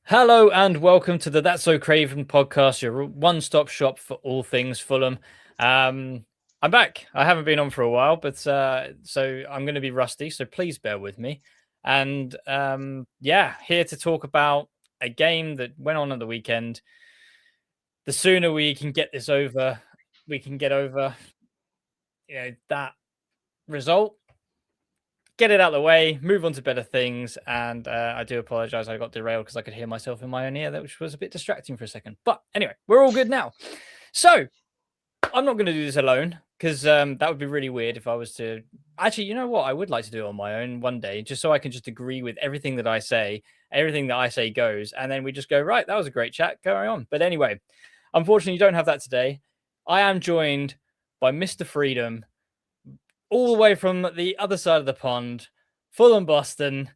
Hello and welcome to the That's So Craven podcast, your one-stop shop for all things Fulham. I'm back. I haven't been on for a while, but so I'm going to be rusty. So please bear with me. And here to talk about a game that went on at the weekend. The sooner we can get this over, we can get over, that result. Get it out of the way, move on to better things. And I do apologize. I got derailed because I could hear myself in my own ear, which was a bit distracting for a second. But anyway, we're all good now. So I'm not going to do this alone because that would be really weird if I was to. Actually, you know what? I would like to do it on my own one day, just so I can just agree with everything that I say. Everything that I say goes. And then we just go, right, that was a great chat. Carry on. But anyway, unfortunately, you don't have that today. I am joined by Mr. Freedom, all the way from the other side of the pond, Fulham, Boston.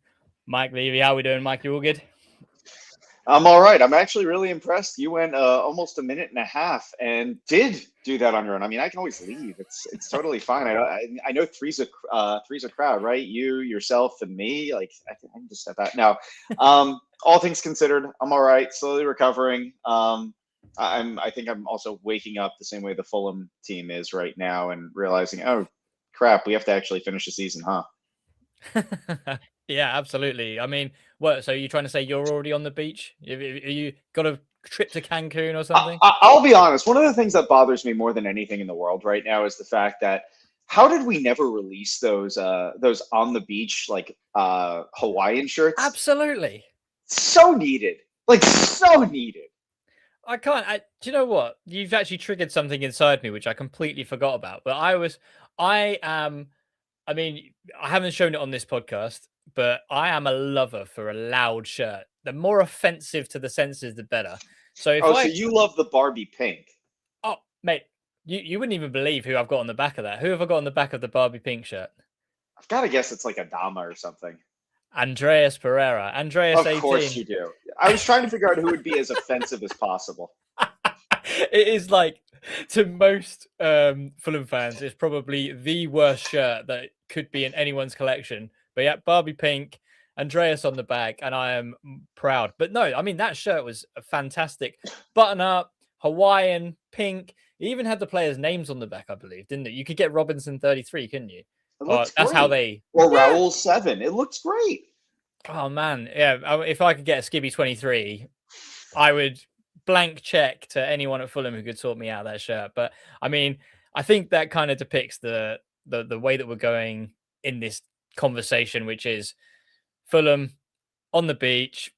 Mike Levy, how we doing, Mike? You all good? I'm all right. I'm actually really impressed. You went almost a minute and a half and did do that on your own. I mean, I can always leave. It's totally fine. I know three's a crowd, right? You, yourself, and me. Like I can just step out now. All things considered, I'm all right. Slowly recovering. I think I'm also waking up the same way the Fulham team is right now and realizing, oh crap, we have to actually finish the season, huh? Yeah, absolutely. I mean, what? So you're trying to say you're already on the beach? You got a trip to Cancun or something? I'll be honest. One of the things that bothers me more than anything in the world right now is the fact that how did we never release those on the beach Hawaiian shirts? Absolutely. So needed, like so needed. I can't. Do you know what? You've actually triggered something inside me, which I completely forgot about. But I am. I mean, I haven't shown it on this podcast, but I am a lover for a loud shirt. The more offensive to the senses, the better. So if Oh, so I, you love the Barbie pink? oh mate, you wouldn't even believe who I've got on the back of that. Who have I got on the back of the Barbie pink shirt? I've got to guess it's like a Dama or something. Andreas Pereira. Andreas Of course 18. you do. I was trying to figure out who would be as offensive as possible. It is like, to most Fulham fans, it's probably the worst shirt that could be in anyone's collection. But yeah, Barbie pink, Andreas on the back, and I am proud. But no, I mean, that shirt was a fantastic button up, Hawaiian, pink. It even had the players' names on the back, I believe, didn't it? You could get Robinson 33, couldn't you? It Or looks that's how great. they. Or Yeah. Raoul 7. It looks great. Oh man, yeah. If I could get a Skibby 23, I would blank check to anyone at Fulham who could sort me out that shirt. But I mean, I think that kind of depicts the way that we're going in this conversation, which is Fulham on the beach.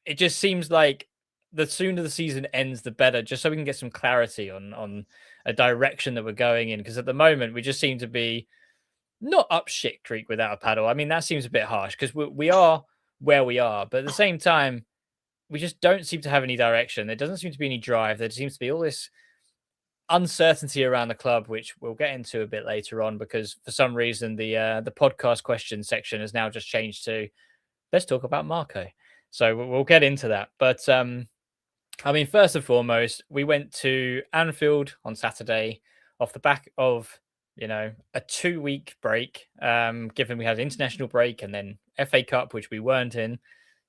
It just seems like the sooner the season ends, the better, just so we can get some clarity on a direction that we're going in. Because at the moment, we just seem to be not up shit creek without a paddle. I mean, that seems a bit harsh because we are where we are, but at the same time, we just don't seem to have any direction. There doesn't seem to be any drive. There seems to be all this uncertainty around the club, which we'll get into a bit later on, because for some reason the podcast question section has now just changed to let's talk about Marco. So we'll get into that. But I mean, first and foremost, we went to Anfield on Saturday off the back of a 2-week break. Given we had an international break and then FA Cup, which we weren't in.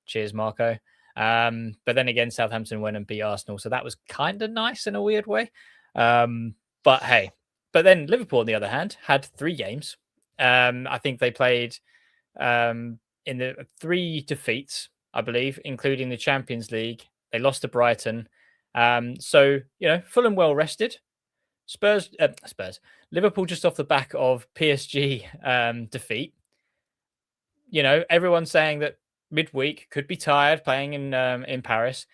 Cheers, Marco. But then again, Southampton went and beat Arsenal, so that was kind of nice in a weird way. But hey, but then Liverpool, on the other hand, had 3 games. I think they played in the 3 defeats, I believe, including the Champions League. They lost to Brighton. So Fulham well rested. Spurs, Liverpool just off the back of PSG defeat. Everyone's saying that midweek could be tired playing in Paris.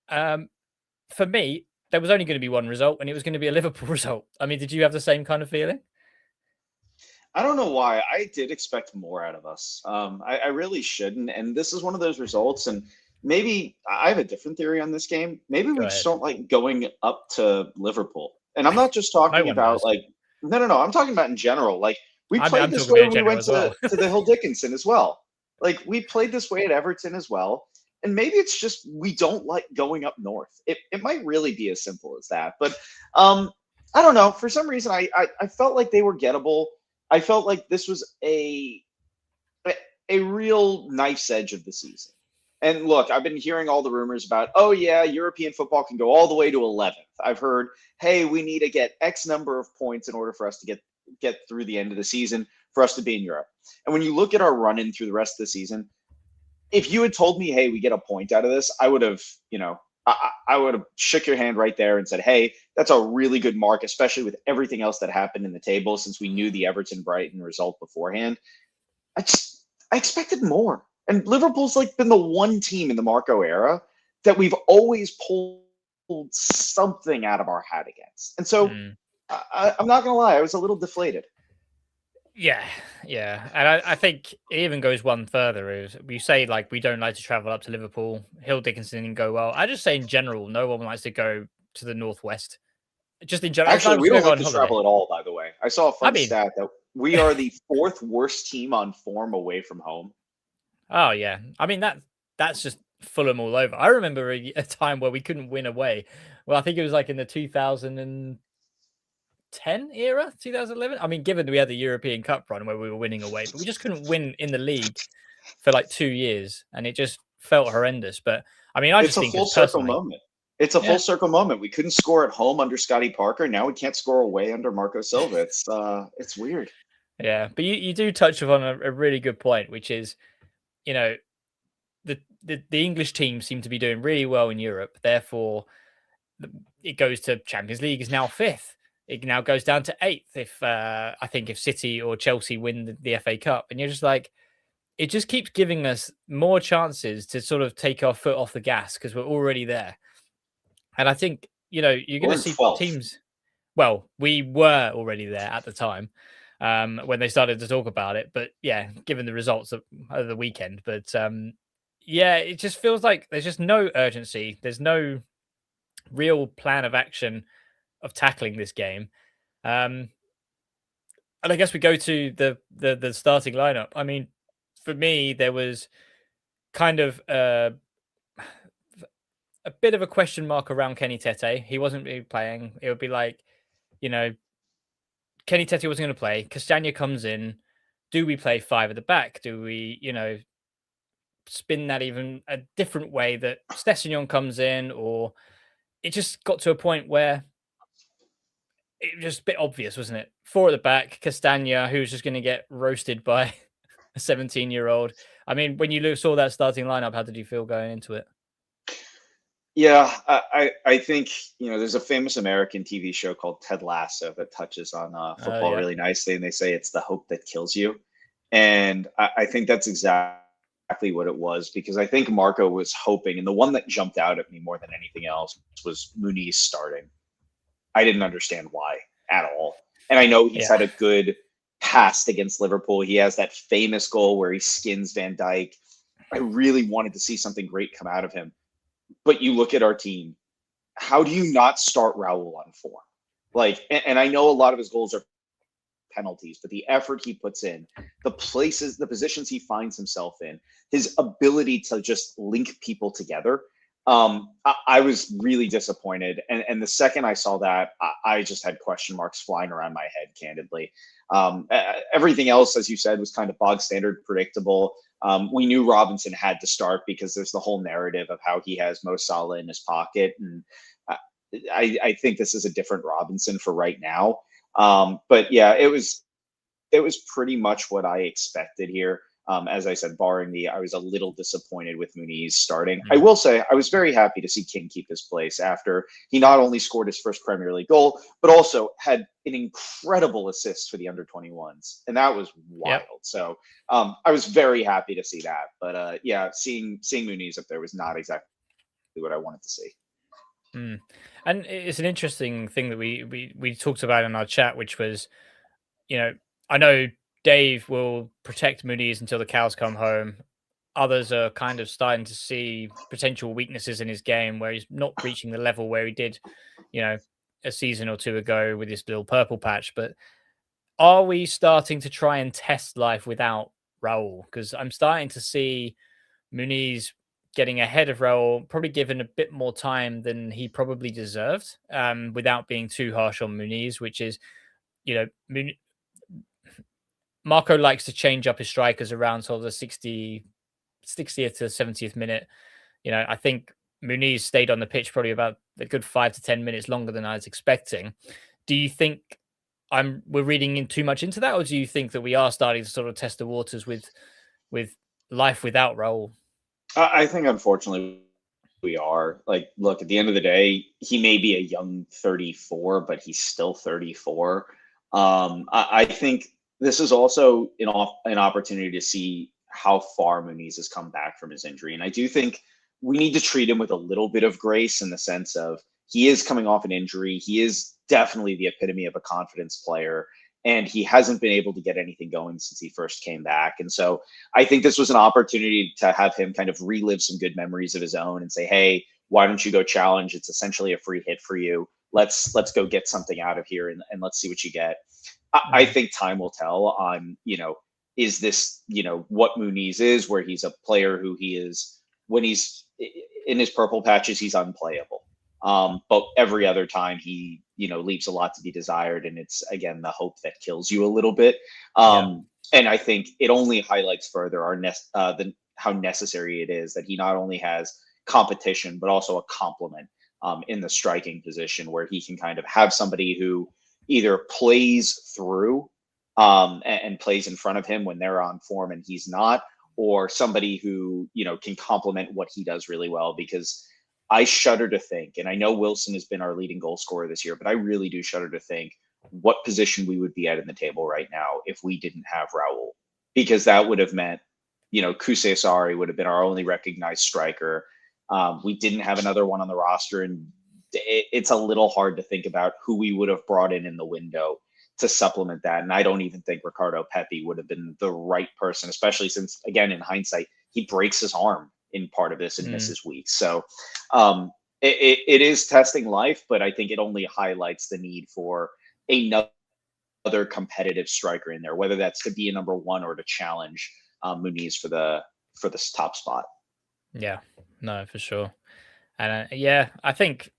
For me, there was only going to be one result, and it was going to be a Liverpool result. I mean, did you have the same kind of feeling? I don't know why. I did expect more out of us. I really shouldn't. And this is one of those results. And maybe I have a different theory on this game. Maybe Go we ahead. just don't like going up to Liverpool. And I'm not just talking one about does. like, no. I'm talking about in general. Like we I'm played this talking way about in when we general went as well. to the Hill Dickinson as well. Like we played this way at Everton as well. And maybe it's just we don't like going up north. It might really be as simple as that. But I don't know. For some reason, I felt like they were gettable. I felt like this was a real knife's edge of the season. And look, I've been hearing all the rumors about, oh yeah, European football can go all the way to 11th. I've heard, hey, we need to get X number of points in order for us to get through the end of the season for us to be in Europe. And when you look at our run in through the rest of the season, if you had told me, hey, we get a point out of this, I would have, I would have shook your hand right there and said, hey, that's a really good mark, especially with everything else that happened in the table since we knew the Everton Brighton result beforehand. I expected more. And Liverpool's like been the one team in the Marco era that we've always pulled something out of our hat against. And so I'm not going to lie, I was a little deflated. Yeah, yeah. And I think it even goes one further. Is we say like we don't like to travel up to Liverpool. Hill Dickinson didn't go well. I just say in general, no one likes to go to the northwest. Just in general. Actually, we don't like to travel at all, by the way. I saw a fun stat that we are the 4th worst team on form away from home. Oh yeah. I mean that's just Fulham all over. I remember a time where we couldn't win away. Well, I think it was like in the 2010 era, 2011. I mean, given we had the European Cup run where we were winning away, but we just couldn't win in the league for like 2 years, and it just felt horrendous. But I mean, I just think it's a full circle moment. It's a full circle moment. We couldn't score at home under Scotty Parker. Now we can't score away under Marco Silva. It's weird. Yeah, but you do touch upon a really good point, which is, the English teams seem to be doing really well in Europe. Therefore, it goes to Champions League is now 5th. It now goes down to 8th if I think if City or Chelsea win the FA Cup, and you're just like, it just keeps giving us more chances to sort of take our foot off the gas because we're already there. And I think you're going to see 12th. teams. Well, we were already there at the time when they started to talk about it, but yeah, given the results of the weekend, but yeah, it just feels like there's just no urgency. There's no real plan of action of tackling this game. And I guess we go to the starting lineup. I mean, for me, there was kind of a bit of a question mark around Kenny Tete. He wasn't really playing. It would be like, Kenny Tete wasn't going to play. Castagna comes in. Do we play 5 at the back? Do we, spin that even a different way that Sessegnon comes in? Or it just got to a point where it was just a bit obvious, wasn't it? 4 at the back, Castagna, who's just going to get roasted by a 17-year-old. I mean, when you saw that starting lineup, how did you feel going into it? Yeah, I think, there's a famous American TV show called Ted Lasso that touches on football really nicely. And they say it's the hope that kills you. And I think that's exactly what it was, because I think Marco was hoping, and the one that jumped out at me more than anything else was Muniz starting. I didn't understand why at all. And I know he's had a good past against Liverpool. He has that famous goal where he skins Van Dijk. I really wanted to see something great come out of him. But you look at our team, how do you not start Raul on form? And I know a lot of his goals are penalties, but the effort he puts in, the positions he finds himself in, his ability to just link people together, I was really disappointed. And the second I saw that, I just had question marks flying around my head, candidly. Everything else, as you said, was kind of bog standard, predictable. We knew Robinson had to start because there's the whole narrative of how he has Mo Salah in his pocket. And I think this is a different Robinson for right now. But yeah, it was pretty much what I expected here. As I said, barring I was a little disappointed with Muniz starting. I will say I was very happy to see King keep his place after he not only scored his first Premier League goal, but also had an incredible assist for the under-21s. And that was wild. Yep. So I was very happy to see that. But yeah, seeing Muniz up there was not exactly what I wanted to see. And it's an interesting thing that we talked about in our chat, which was, I know Dave will protect Muniz until the cows come home. Others are kind of starting to see potential weaknesses in his game where he's not reaching the level where he did, a season or 2 ago with this little purple patch. But are we starting to try and test life without Raul? Because I'm starting to see Muniz getting ahead of Raul, probably given a bit more time than he probably deserved, without being too harsh on Muniz, which is, Marco likes to change up his strikers around sort of the 60, 60th to 70th minute, I think Muniz stayed on the pitch probably about a good 5 to 10 minutes longer than I was expecting. Do you think we're reading in too much into that, or do you think that we are starting to sort of test the waters with life without Raul? I think, unfortunately, we are. Like, look, at the end of the day, he may be a young 34, but he's still 34. I think this is also an opportunity to see how far Muniz has come back from his injury. And I do think we need to treat him with a little bit of grace, in the sense of he is coming off an injury. He is definitely the epitome of a confidence player, and he hasn't been able to get anything going since he first came back. And so I think this was an opportunity to have him kind of relive some good memories of his own and say, hey, why don't you go challenge? It's essentially a free hit for you. Let's go get something out of here, and let's see what you get. I think time will tell on, is this, what Muniz is, where he's a player who he is when he's in his purple patches, he's unplayable. But every other time he, leaves a lot to be desired. And it's, again, the hope that kills you a little bit. And I think it only highlights further how necessary it is that he not only has competition, but also a complement in the striking position, where he can kind of have somebody who either plays through and plays in front of him when they're on form and he's not, or somebody who, can complement what he does really well. Because I shudder to think, and I know Wilson has been our leading goal scorer this year, but I really do shudder to think what position we would be at in the table right now if we didn't have Raul, because that would have meant, Kusei Asari would have been our only recognized striker. We didn't have another one on the roster, and it's a little hard to think about who we would have brought in the window to supplement that. And I don't even think Ricardo Pepi would have been the right person, especially since, again, in hindsight, he breaks his arm in part of this and misses weeks. So it is testing life, but I think it only highlights the need for another competitive striker in there, whether that's to be a number one or to challenge Muniz for this top spot. Yeah, no, for sure. And I think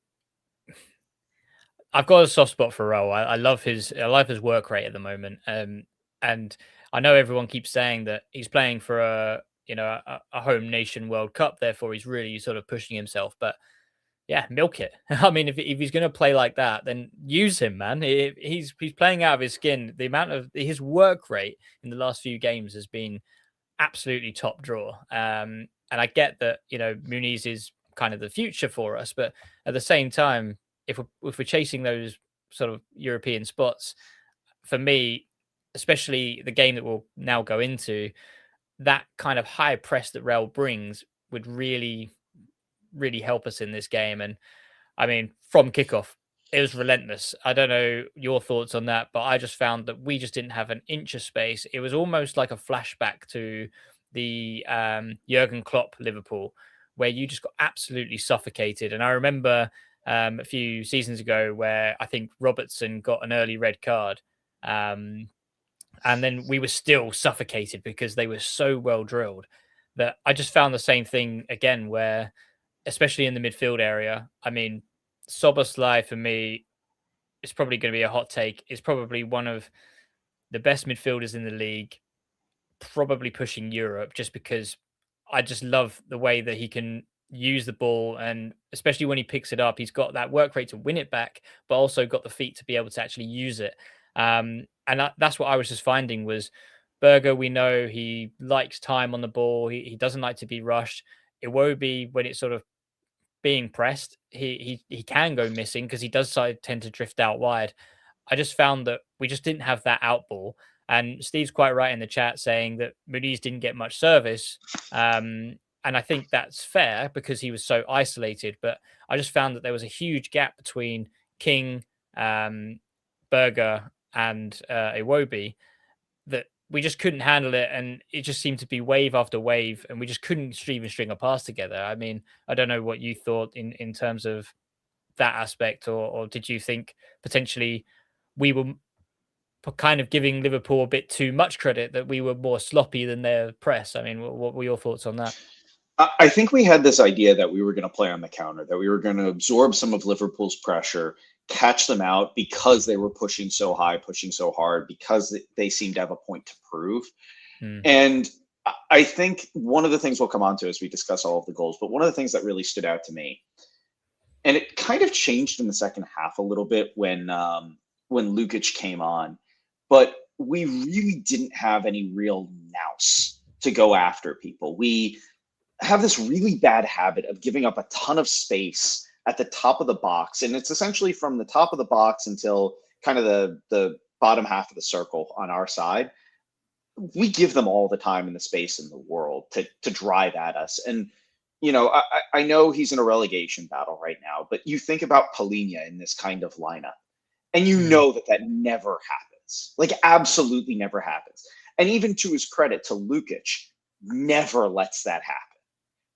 I've got a soft spot for Raul. I love his work rate at the moment. And I know everyone keeps saying that he's playing for a home nation World Cup, therefore he's really sort of pushing himself. But yeah, milk it. I mean, if he's going to play like that, then use him, man. He's playing out of his skin. The amount of his work rate in the last few games has been absolutely top draw. And I get that, Muniz is kind of the future for us, but at the same time, if we're chasing those sort of European spots, for me, especially the game that we'll now go into, that kind of high press that Raul brings would really, really help us in this game. And I mean, from kickoff, it was relentless. I don't know your thoughts on that, but I just found that we just didn't have an inch of space. It was almost like a flashback to the Jurgen Klopp Liverpool, where you just got absolutely suffocated. And I remember a few seasons ago where I think Robertson got an early red card. And then we were still suffocated because they were so well drilled that I just found the same thing again, where, especially in the midfield area, I mean, Szoboszlai for me is probably going to be a hot take. Is probably one of the best midfielders in the league, probably pushing Europe, just because I just love the way that he can use the ball, and especially when he picks it up, he's got that work rate to win it back, but also got the feet to be able to actually use it. And that's what I was just finding was Berger. We know he likes time on the ball. He doesn't like to be rushed. Iwobi, when it's sort of being pressed, he can go missing because he does tend to drift out wide. I just found that we just didn't have that out ball. And Steve's quite right in the chat saying that Muniz didn't get much service. And I think that's fair because he was so isolated. But I just found that there was a huge gap between King, Berger, and Iwobi, that we just couldn't handle it, and it just seemed to be wave after wave, and we just couldn't even string a pass together. I mean, I don't know what you thought in terms of that aspect, or did you think potentially we were kind of giving Liverpool a bit too much credit, that we were more sloppy than their press? I mean, what were your thoughts on that? I think we had this idea that we were going to play on the counter, that we were going to absorb some of Liverpool's pressure, catch them out because they were pushing so high, pushing so hard, because they seemed to have a point to prove. And I think one of the things we'll come on to as we discuss all of the goals, but one of the things that really stood out to me, and it kind of changed in the second half a little bit when Lukic came on, but we really didn't have any real nous to go after people. We have this really bad habit of giving up a ton of space at the top of the box, and it's essentially from the top of the box until kind of the bottom half of the circle on our side. We give them all the time and the space in the world to drive at us. And I know he's in a relegation battle right now, but you think about Polina in this kind of lineup, and you know that never happens. Like, absolutely never happens. And even to his credit, to Lukic, never lets that happen.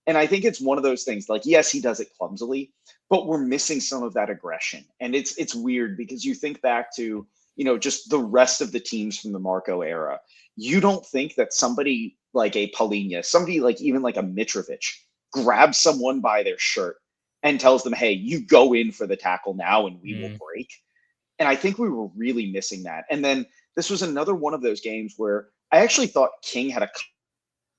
And I think it's one of those things, like, yes, he does it clumsily, but we're missing some of that aggression. And it's weird because you think back to, just the rest of the teams from the Marco era. You don't think that somebody like a Polina, somebody like even like a Mitrovic, grabs someone by their shirt and tells them, hey, you go in for the tackle now and we will break. And I think we were really missing that. And then this was another one of those games where I actually thought King had a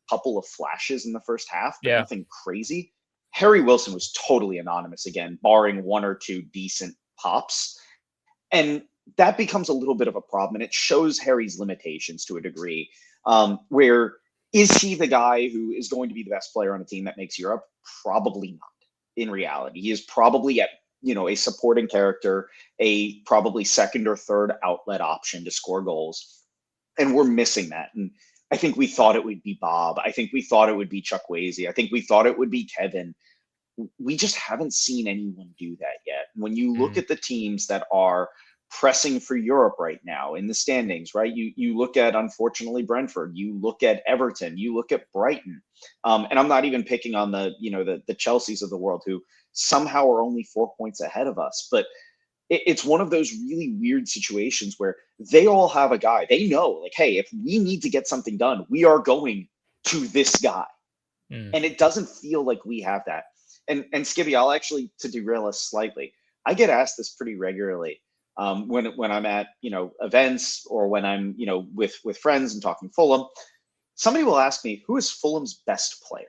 couple of flashes in the first half, but nothing crazy. Harry Wilson was totally anonymous again, barring one or two decent pops. And that becomes a little bit of a problem. And it shows Harry's limitations to a degree, where is he the guy who is going to be the best player on a team that makes Europe? Probably not. In reality, he is probably at a supporting character, a probably second or third outlet option to score goals. And we're missing that. And I think we thought it would be Bob. I think we thought it would be Chukwueze. I think we thought it would be Kevin. We just haven't seen anyone do that yet. When you look at the teams that are pressing for Europe right now in the standings, right? You look at, unfortunately, Brentford, you look at Everton, you look at Brighton. And I'm not even picking on the Chelseas of the world who somehow are only 4 points ahead of us. But it's one of those really weird situations where they all have a guy. They know, like, hey, if we need to get something done, we are going to this guy. And it doesn't feel like we have that. And Skibby, I'll actually, to derail us slightly, I get asked this pretty regularly. When I'm at events or when I'm with friends and talking Fulham, somebody will ask me, who is Fulham's best player?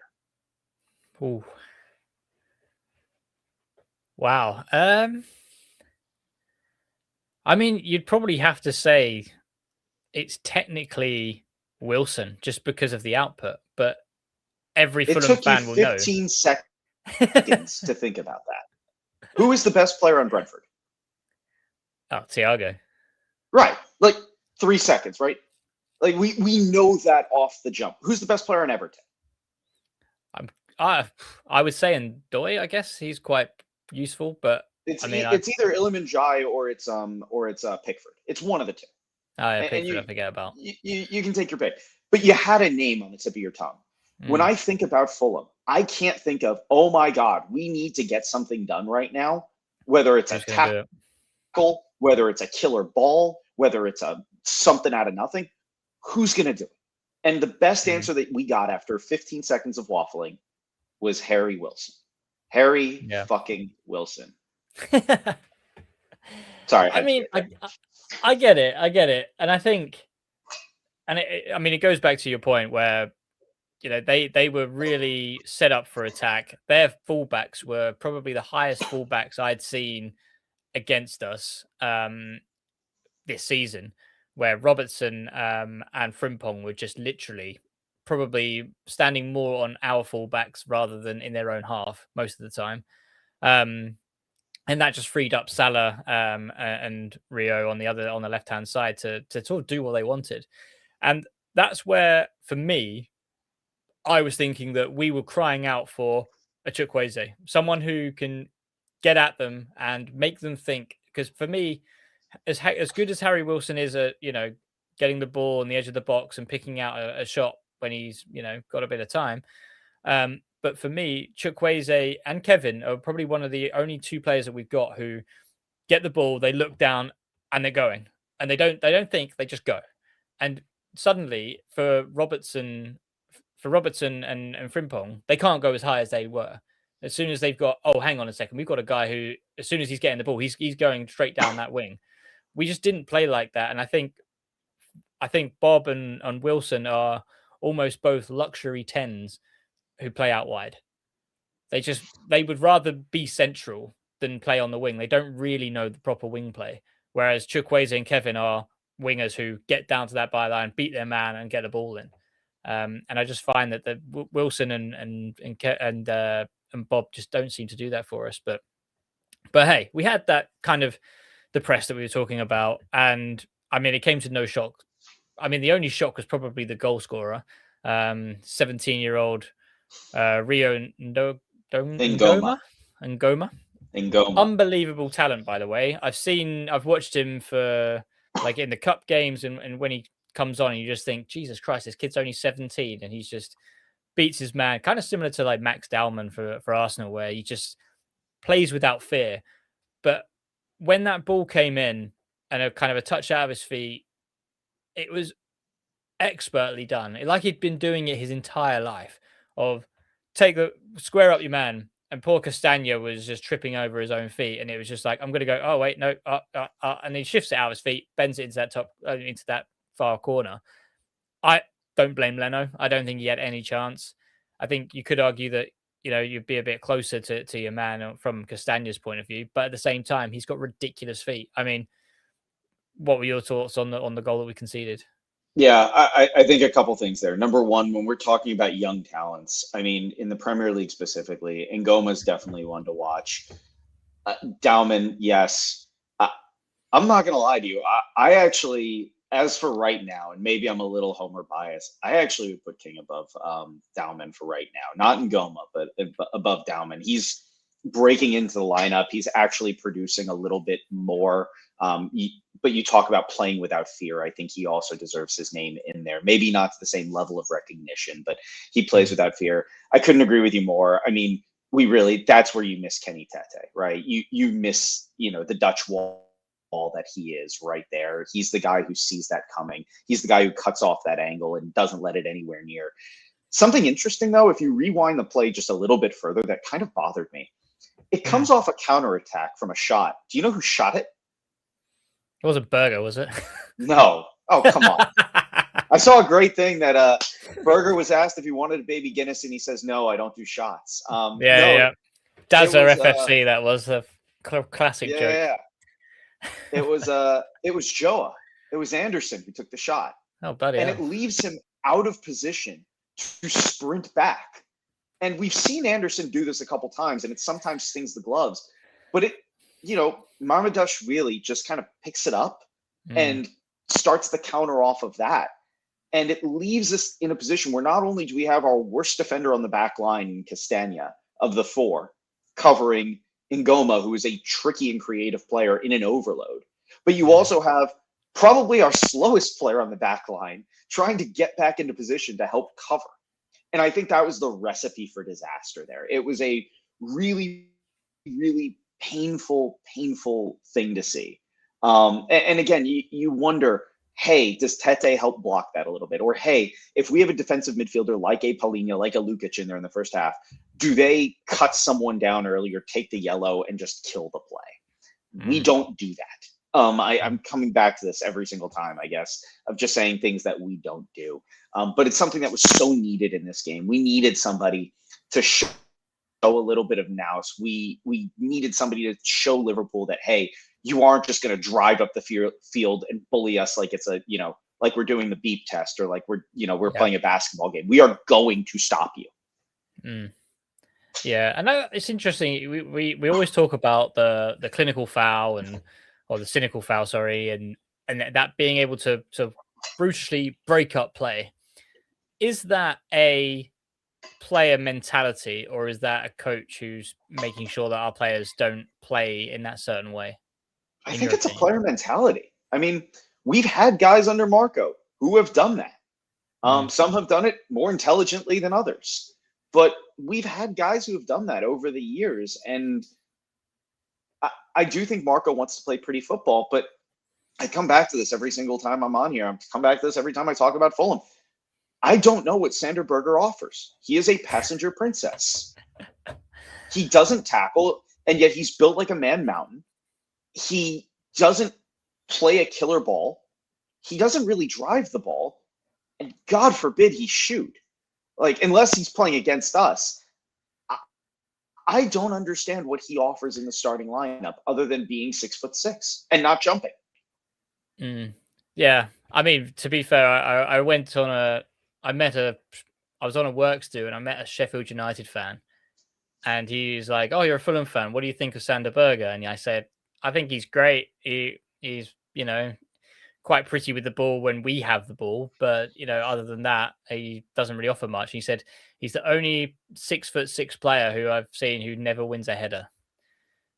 Ooh. Wow. I mean, you'd probably have to say it's technically Wilson just because of the output, but every Fulham fan will know. It took you 15 seconds to think about that. Who is the best player on Brentford? Oh, Thiago. Right. Like 3 seconds, right? Like we know that off the jump. Who's the best player in Everton? I would say Ndoye, I guess. He's quite useful, but it's either Iliman Jai or it's Pickford. It's one of the two. Oh, yeah, Pickford, I forget about. You can take your pick. But you had a name on the tip of your tongue. When I think about Fulham, I can't think of, oh my God, we need to get something done right now, whether it's a tackle, whether it's a killer ball, whether it's something out of nothing. Who's going to do it? And the best answer that we got after 15 seconds of waffling was Harry Wilson. Harry fucking Wilson. Sorry. I mean, I get it. I get it. And I think, and it goes back to your point where, they were really set up for attack. Their fullbacks were probably the highest fullbacks I'd seen against us this season, where Robertson and Frimpong were just literally probably standing more on our fullbacks rather than in their own half most of the time. And that just freed up Salah and Rio on the left-hand side to sort of do what they wanted. And that's where, for me, I was thinking that we were crying out for a Chukwueze, someone who can get at them and make them think. Because for me, as good as Harry Wilson is at, getting the ball on the edge of the box and picking out a shot when he's, got a bit of time. But for me, Chukwueze and Kevin are probably one of the only two players that we've got who get the ball, they look down and they're going. And they don't think, they just go. And suddenly for Robertson and Frimpong, they can't go as high as they were. As soon as they've got, oh, hang on a second, we've got a guy who, as soon as he's getting the ball, he's going straight down that wing. We just didn't play like that. And I think Bob and Wilson are almost both luxury 10s who play out wide. They would rather be central than play on the wing. They don't really know the proper wing play. Whereas Chukwueze and Kevin are wingers who get down to that byline, beat their man, and get the ball in. And I just find that the Wilson and Bob just don't seem to do that for us. But hey, we had that kind of the press that we were talking about, and I mean, it came to no shock. I mean, the only shock was probably the goal scorer, 17-year-old Rio Ngoma. Unbelievable talent, by the way. I've watched him for like in the cup games, and when he comes on, you just think, Jesus Christ, this kid's only 17, and he's just beats his man. Kind of similar to like Max Dowman for Arsenal, where he just plays without fear. But when that ball came in and a kind of a touch out of his feet, it was expertly done. Like he'd been doing it his entire life. Of square up your man. And poor Castagna was just tripping over his own feet, and it was just like, I'm going to go. Oh wait, no, and he shifts it out of his feet, bends it into that far corner. I don't blame Leno. I don't think he had any chance. I think you could argue that you'd be a bit closer to your man from Castagna's point of view, but at the same time, he's got ridiculous feet. I mean, what were your thoughts on the goal that we conceded? Yeah, I think a couple things there. Number one, when we're talking about young talents, I mean, in the Premier League specifically, Ngoma is definitely one to watch. Dowman, yes. I'm not going to lie to you. I actually, as for right now, and maybe I'm a little homer biased, I actually would put King above Dowman for right now. Not Ngoma, but above Dowman. He's breaking into the lineup. He's actually producing a little bit more. But you talk about playing without fear. I think he also deserves his name in there. Maybe not to the same level of recognition, but he plays without fear. I couldn't agree with you more. I mean, that's where you miss Kenny Tete, right? You miss, the Dutch wall that he is right there. He's the guy who sees that coming. He's the guy who cuts off that angle and doesn't let it anywhere near. Something interesting, though, if you rewind the play just a little bit further, that kind of bothered me. It comes off a counterattack from a shot. Do you know who shot it? It wasn't Berger, was it? No. Oh, come on. I saw a great thing that Berger was asked if he wanted a baby Guinness, and he says, no, I don't do shots. Yeah. Dazzler FFC, that was a classic joke. Yeah. It was Joa. It was Anderson who took the shot. Oh, buddy. And it leaves him out of position to sprint back. And we've seen Anderson do this a couple times, and it sometimes stings the gloves. But Mamardashvili just kind of picks it up and starts the counter off of that. And it leaves us in a position where not only do we have our worst defender on the back line in Castagna of the four covering Ngoma, who is a tricky and creative player in an overload, but you also have probably our slowest player on the back line trying to get back into position to help cover. And I think that was the recipe for disaster there. It was a really, really painful thing to see. And again, you wonder, hey, does Tete help block that a little bit? Or hey, if we have a defensive midfielder like a Paulinho, like a Lukic in there in the first half, do they cut someone down early or take the yellow and just kill the play? We don't do that. I'm coming back to this every single time, I guess, of just saying things that we don't do. But it's something that was so needed in this game. We needed somebody to show a little bit of nous. We needed somebody to show Liverpool that, hey, you aren't just going to drive up the field and bully us like it's like we're doing the beep test or like we're playing a basketball game. We are going to stop you. Yeah, I know it's interesting. We always talk about the clinical foul or the cynical foul, sorry, and that being able to brutally break up play. Is that a player mentality, or is that a coach who's making sure that our players don't play in that certain way? I think it's a player mentality. I mean, we've had guys under Marco who have done that. Some have done it more intelligently than others, but we've had guys who have done that over the years. And I do think Marco wants to play pretty football, but I come back to this every single time I'm on here. I come back to this every time I talk about Fulham. I don't know what Sander Berger offers. He is a passenger princess. He doesn't tackle, and yet he's built like a man mountain. He doesn't play a killer ball. He doesn't really drive the ball. and God forbid he shoot. Like, unless he's playing against us, I don't understand what he offers in the starting lineup other than being 6'6" and not jumping. Yeah, I mean, to be fair, I went on I was on a works do and I met a Sheffield United fan, and he's like, "Oh, you're a Fulham fan. What do you think of Sander Berge?" And I said, "I think he's great. He's quite pretty with the ball when we have the ball, but other than that, he doesn't really offer much." He said he's the only 6'6" player who I've seen who never wins a header.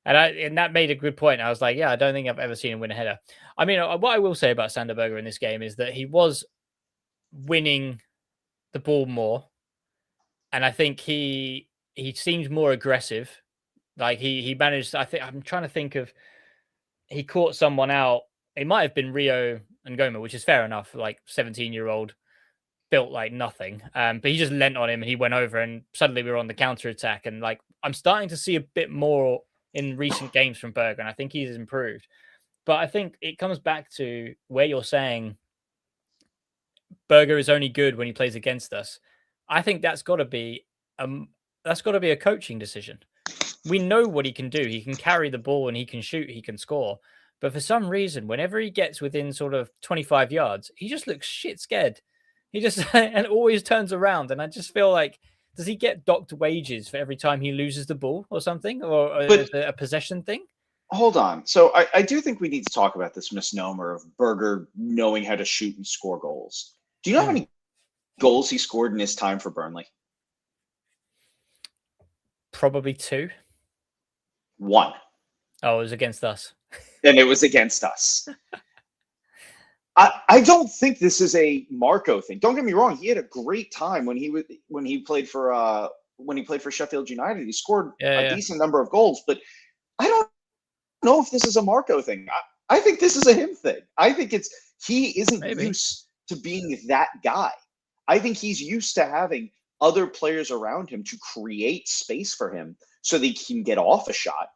And that made a good point. I was like, yeah, I don't think I've ever seen him win a header. I mean, what I will say about Sander Berge in this game is that he was winning the ball more, and I think he seemed more aggressive. Like he managed. I think I'm trying to think of. He caught someone out. It might have been Rio and Goma, which is fair enough. Like 17-year-old built like nothing. But he just leant on him and he went over, and suddenly we were on the counter attack. And like I'm starting to see a bit more in recent games from Berge, and I think he's improved. But I think it comes back to where you're saying Berge is only good when he plays against us. I think that's got to be a coaching decision. We know what he can do. He can carry the ball and he can shoot, he can score. But for some reason, whenever he gets within sort of 25 yards, he just looks shit scared. He just and always turns around. And I just feel like, does he get docked wages for every time he loses the ball or something? Or is it a possession thing? Hold on. So I do think we need to talk about this misnomer of Berge knowing how to shoot and score goals. Do you know how many goals he scored in his time for Burnley? Probably 2. 1. Oh, it was against us. And it was against us. I don't think this is a Marco thing. Don't get me wrong. He had a great time when he played for Sheffield United. He scored a decent number of goals, but I don't know if this is a Marco thing. I think this is a him thing. I think he isn't used to being that guy. I think he's used to having other players around him to create space for him so that he can get off a shot.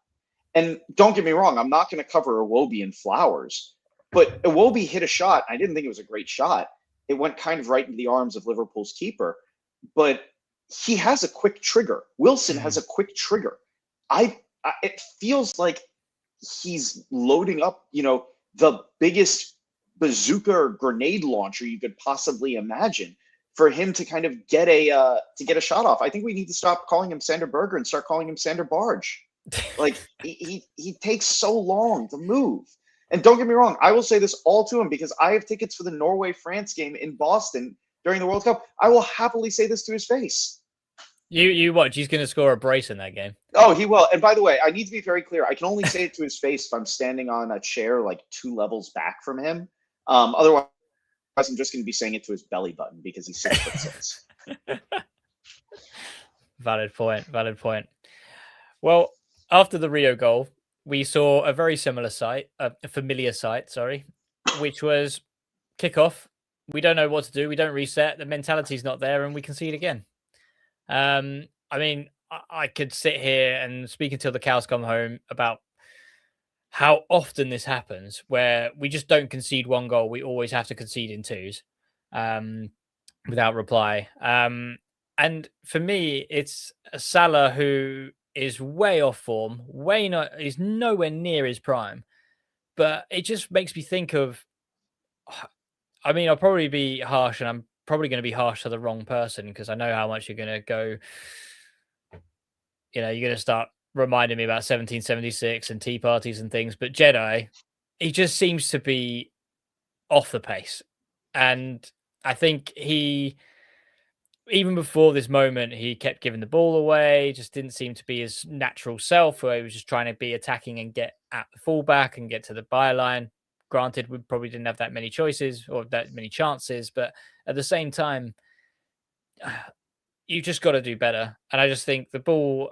And don't get me wrong, I'm not going to cover Iwobi and flowers, but Iwobi hit a shot. I didn't think it was a great shot. It went kind of right into the arms of Liverpool's keeper, but he has a quick trigger. Wilson has a quick trigger. It feels like he's loading up, the biggest bazooka or grenade launcher you could possibly imagine for him to kind of get a shot off. I think we need to stop calling him Sander Berge and start calling him Sander Barge. Like he takes so long to move. And don't get me wrong, I will say this all to him because I have tickets for the Norway-France game in Boston during the World Cup. I will happily say this to his face. You watch, he's going to score a brace in that game. Oh, he will. And by the way, I need to be very clear. I can only say it to his face if I'm standing on a chair like 2 levels back from him. Otherwise, I'm just going to be saying it to his belly button because he's 6'6". Valid point. Well, after the Rio goal, we saw a very similar sight, a familiar sight, which was kickoff. We don't know what to do. We don't reset. The mentality's not there, and we concede again. I mean, I could sit here and speak until the cows come home about how often this happens, where we just don't concede 1 goal. We always have to concede in 2s without reply. And for me, it's Salah who is way off form, is nowhere near his prime. But it just makes me think of, I mean, I'll probably be harsh, and I'm probably going to be harsh to the wrong person because I know how much you're going to go, you're going to start reminding me about 1776 and tea parties and things. But Jedi, he just seems to be off the pace. And I think even before this moment, he kept giving the ball away, just didn't seem to be his natural self, where he was just trying to be attacking and get at the fullback and get to the byline. Granted, we probably didn't have that many choices or that many chances, but at the same time, you just got to do better. And I just think the ball,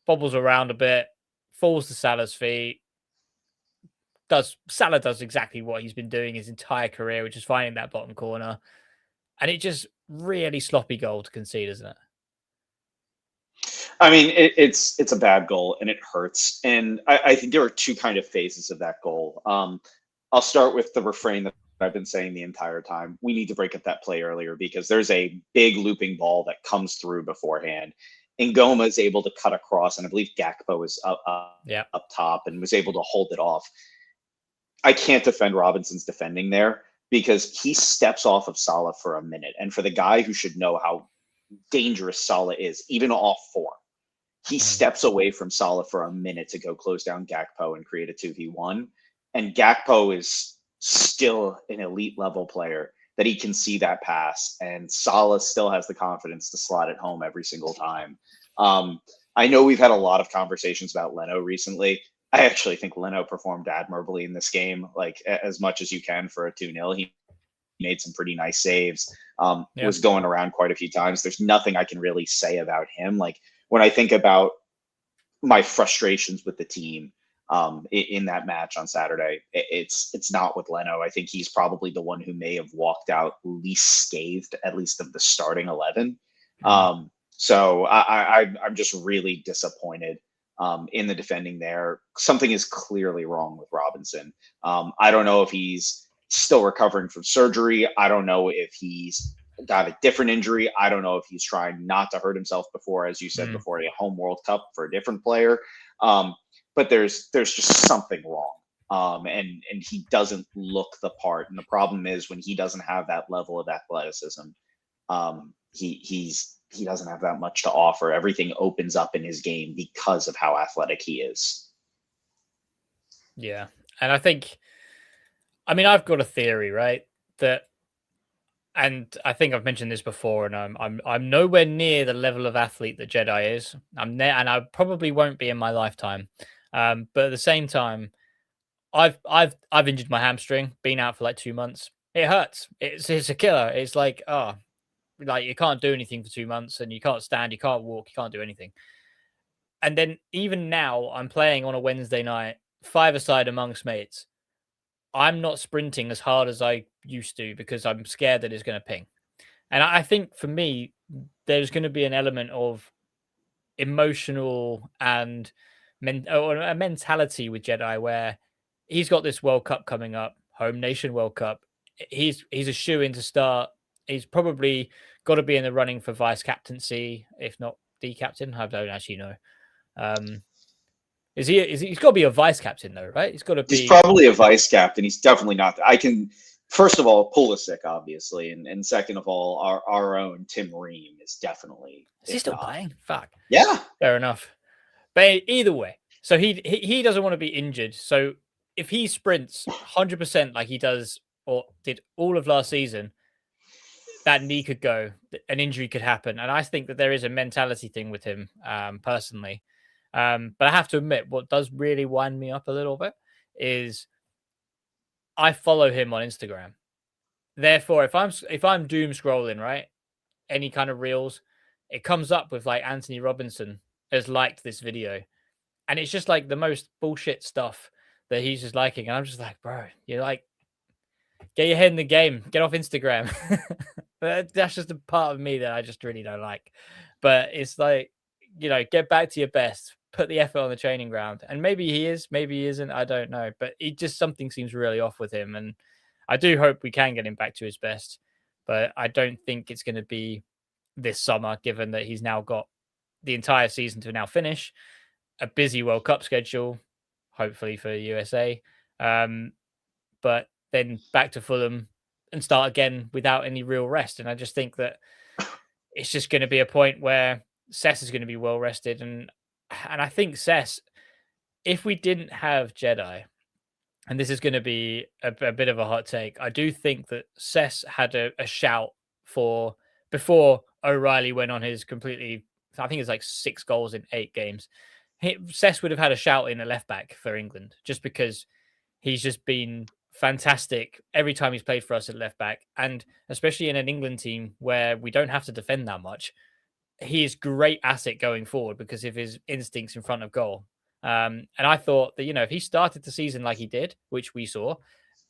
bobbles around a bit, falls to Salah's feet. Salah does exactly what he's been doing his entire career, which is finding that bottom corner. And it just really sloppy goal to concede, isn't it? I mean, it's a bad goal and it hurts. And I think there are 2 kind of phases of that goal. I'll start with the refrain that I've been saying the entire time. We need to break up that play earlier because there's a big looping ball that comes through beforehand. And Goma is able to cut across, and I believe Gakpo is Yeah. up top and was able to hold it off. I can't defend Robinson's defending there because he steps off of Salah for a minute. And for the guy who should know how dangerous Salah is, even off form, he steps away from Salah for a minute to go close down Gakpo and create a 2v1. And Gakpo is still an elite level player that he can see that pass. And Salah still has the confidence to slot it home every single time. I know we've had a lot of conversations about Leno recently. I actually think Leno performed admirably in this game, like as much as you can for a 2-0. He made some pretty nice saves, was going around quite a few times. There's nothing I can really say about him. Like when I think about my frustrations with the team in that match on Saturday, it's not with Leno. I think he's probably the one who may have walked out least scathed, at least of the starting 11. So I'm just really disappointed in the defending there. Something is clearly wrong with Robinson. I don't know if he's still recovering from surgery. I don't know if he's got a different injury. I don't know if he's trying not to hurt himself before, as you said before, a home World Cup for a different player. But there's just something wrong. And he doesn't look the part. And the problem is when he doesn't have that level of athleticism, he doesn't have that much to offer. Everything opens up in his game because of how athletic he is. Yeah. And I think, I mean, I've got a theory, right? And I think I've mentioned this before, and I'm nowhere near the level of athlete that Jedi is. And I probably won't be in my lifetime. But at the same time, I've injured my hamstring, been out for like 2 months. It hurts. It's a killer. It's like, like you can't do anything for 2 months, and you can't stand, you can't walk, you can't do anything. And then even now, I'm playing on a Wednesday night, five-a-side amongst mates. I'm not sprinting as hard as I used to because I'm scared that it's going to ping. And I think for me, there's going to be an element of emotional and or a mentality with Jedi where he's got this World Cup coming up, home nation World Cup. He's a shoe in to start. He's probably got to be in the running for vice captaincy, if not the captain. I don't actually know. Is he? He's got to be a vice captain though, right? He's got to be. He's probably a vice captain. He's definitely not. I can, first of all, Pulisic, obviously, and second of all, our own Tim Ream is definitely. Is he still playing? Fuck. Yeah. Fair enough. But either way, so he doesn't want to be injured. So if he sprints 100% like he does or did all of last season, that knee could go, an injury could happen. And I think that there is a mentality thing with him, personally. But I have to admit, what does really wind me up a little bit is I follow him on Instagram. Therefore, if I'm doom scrolling, right, any kind of reels, it comes up with like Anthony Robinson has liked this video, and it's just like the most bullshit stuff that he's just liking, and I'm just like, bro, you're like, get your head in the game, get off Instagram. That's just a part of me that I just really don't like. But it's like, get back to your best, put the effort on the training ground, and maybe he is, maybe he isn't, I don't know, but it just something seems really off with him, and I do hope we can get him back to his best, but I don't think it's going to be this summer, given that he's now got the entire season to now finish, a busy World Cup schedule, hopefully for USA, but then back to Fulham and start again without any real rest. And I just think that it's just going to be a point where Cess is going to be well rested, and I think Cess, if we didn't have Jedi, and this is going to be a bit of a hot take, I do think that Cess had a shout for before O'Reilly went on his completely, I think it's like 6 goals in 8 games. Cess would have had a shout in a left back for England just because he's just been fantastic every time he's played for us at left back, and especially in an England team where we don't have to defend that much. He is great asset going forward because of his instincts in front of goal. And I thought that, if he started the season like he did, which we saw,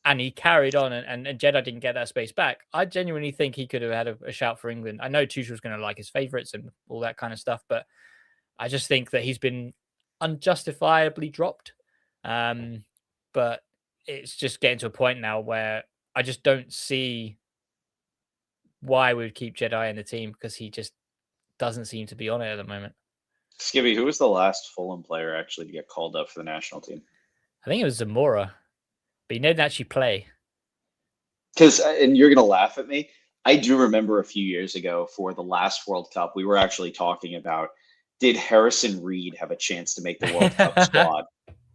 and he carried on and Jedi didn't get that space back, I genuinely think he could have had a shout for England. I know Tuchel's going to like his favourites and all that kind of stuff, but I just think that he's been unjustifiably dropped. But it's just getting to a point now where I just don't see why we would keep Jedi in the team because he just doesn't seem to be on it at the moment. Skibby, who was the last Fulham player actually to get called up for the national team? I think it was Zamora, but he didn't actually play. Because, and you're going to laugh at me, I do remember a few years ago for the last World Cup, we were actually talking about, did Harrison Reed have a chance to make the World Cup squad?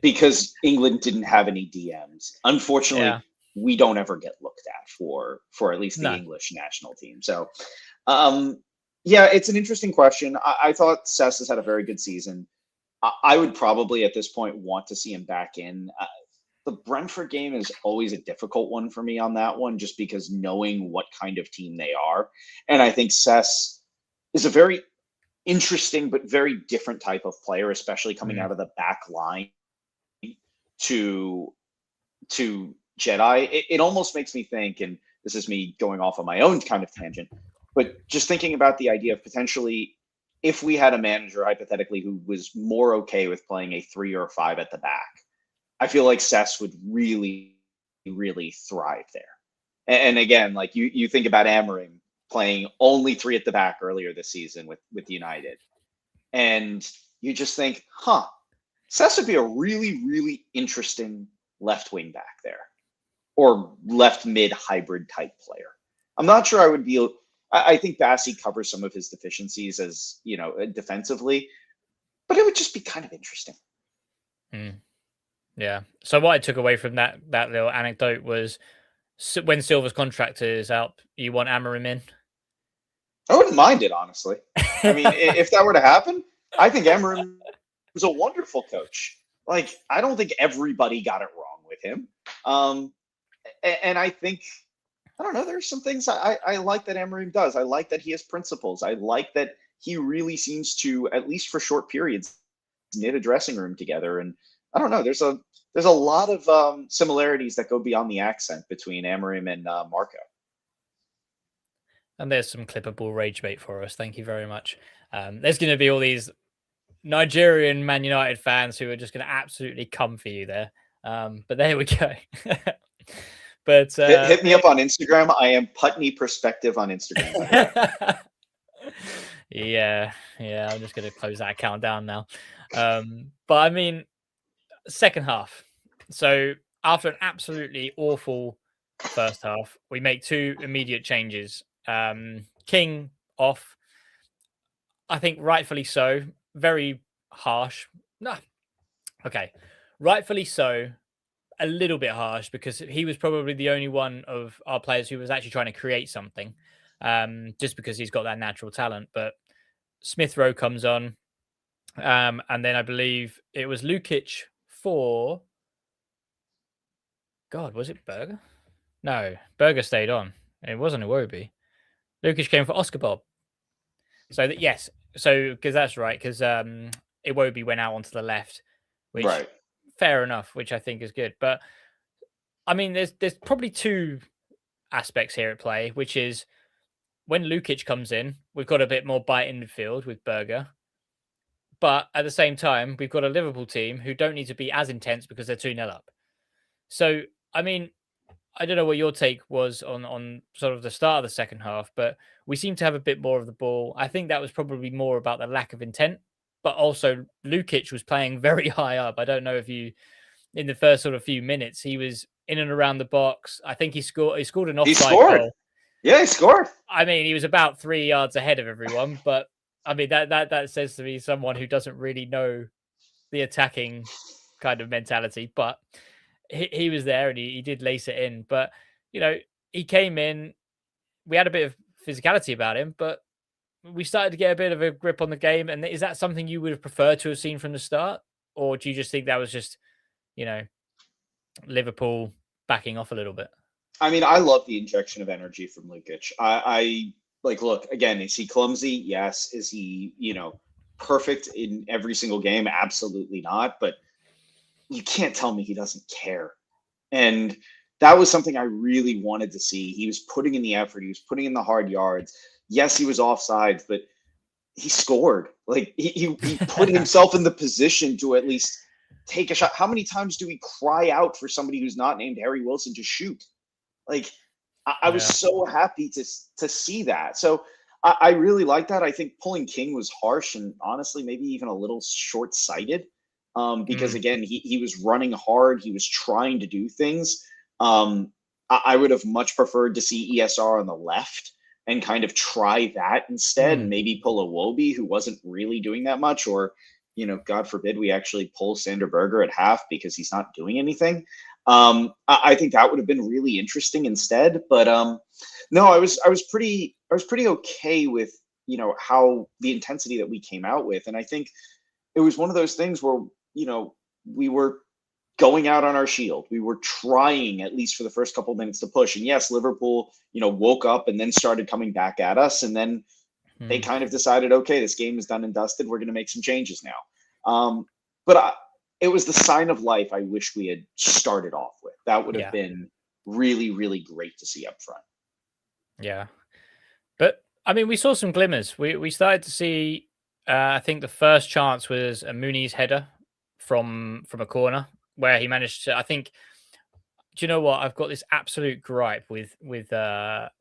Because England didn't have any DMs. Unfortunately, Yeah. we don't ever get looked at for at least the No. English national team. So, yeah, it's an interesting question. I thought Cess has had a very good season. I would probably at this point want to see him back in. The Brentford game is always a difficult one for me on that one, just because knowing what kind of team they are. And I think Cess is a very interesting but very different type of player, especially coming out of the back line to Jedi. It almost makes me think, and this is me going off on my own kind of tangent, but just thinking about the idea of potentially if we had a manager hypothetically who was more okay with playing a 3 or a 5 at the back, I feel like Cess would really, really thrive there. And again, like you think about Amorim playing only 3 at the back earlier this season with United, and you just think, Cess would be a really, really interesting left wing back there, or left mid hybrid type player. I'm not sure I would be. I think Bassi covers some of his deficiencies as defensively, but it would just be kind of interesting. Yeah. So what I took away from that little anecdote was when Silva's contract is out, you want Amorim in. I wouldn't mind it, honestly. I mean, if that were to happen, I think Amorim was a wonderful coach. Like, I don't think everybody got it wrong with him. And I think, I don't know, there's some things I like that Amorim does. I like that he has principles. I like that he really seems to, at least for short periods, knit a dressing room together. And I don't know, there's a lot of similarities that go beyond the accent between Amorim and Marco. And there's some clippable rage bait for us. Thank you very much. There's going to be all these Nigerian Man United fans who are just going to absolutely come for you there. But there we go. But hit me up on Instagram. I am Putney Perspective on Instagram. Yeah. I'm just going to close that account down now. But I mean, second half. So after an absolutely awful first half, we make 2 immediate changes. King off. I think rightfully so. Very harsh. No. Okay. Rightfully so. A little bit harsh because he was probably the only one of our players who was actually trying to create something, just because he's got that natural talent. But Smith Rowe comes on, and then I believe it was Lukic for. God, was it Berger? No, Berger stayed on. It wasn't Iwobi. Lukic came for Oscar Bob. So yes, because that's right, because Iwobi went out onto the left, which. Right. Fair enough, which I think is good. But I mean, there's probably 2 aspects here at play, which is when Lukic comes in, we've got a bit more bite in midfield with Berger. But at the same time, we've got a Liverpool team who don't need to be as intense because they're 2-0 up. So, I mean, I don't know what your take was on sort of the start of the second half, but we seem to have a bit more of the ball. I think that was probably more about the lack of intent. But also, Lukic was playing very high up. I don't know if you, in the first sort of few minutes, he was in and around the box. I think he scored an offside goal. Yeah, he scored. I mean, he was about 3 yards ahead of everyone. But I mean, that says to me someone who doesn't really know the attacking kind of mentality. But he was there and he did lace it in. But he came in. We had a bit of physicality about him, but we started to get a bit of a grip on the game. And is that something you would have preferred to have seen from the start? Or do you just think that was just, Liverpool backing off a little bit? I mean, I love the injection of energy from Lukic. I like, look, again, is he clumsy? Yes. Is he, perfect in every single game? Absolutely not. But you can't tell me he doesn't care. And that was something I really wanted to see. He was putting in the effort. He was putting in the hard yards. Yes, he was offsides, but he scored. Like he put himself in the position to at least take a shot. How many times do we cry out for somebody who's not named Harry Wilson to shoot? Like I was so happy to see that. So I really like that. I think pulling King was harsh and honestly maybe even a little short sighted. Because again, he was running hard. He was trying to do things. I would have much preferred to see ESR on the left and kind of try that instead, and maybe pull a Wobie who wasn't really doing that much, or God forbid we actually pull Sander Berger at half because he's not doing anything. I think that would have been really interesting instead. But no, I was pretty okay with how the intensity that we came out with, and I think it was one of those things where we were going out on our shield. We were trying, at least for the first couple of minutes, to push. And yes, Liverpool, woke up and then started coming back at us. And then they kind of decided, okay, this game is done and dusted. We're going to make some changes now. But it was the sign of life I wish we had started off with. That would have been really, really great to see up front. Yeah. But, I mean, we saw some glimmers. We started to see, I think the first chance was a Muniz header from a corner, where he managed to, I think, do you know what? I've got this absolute gripe with zonal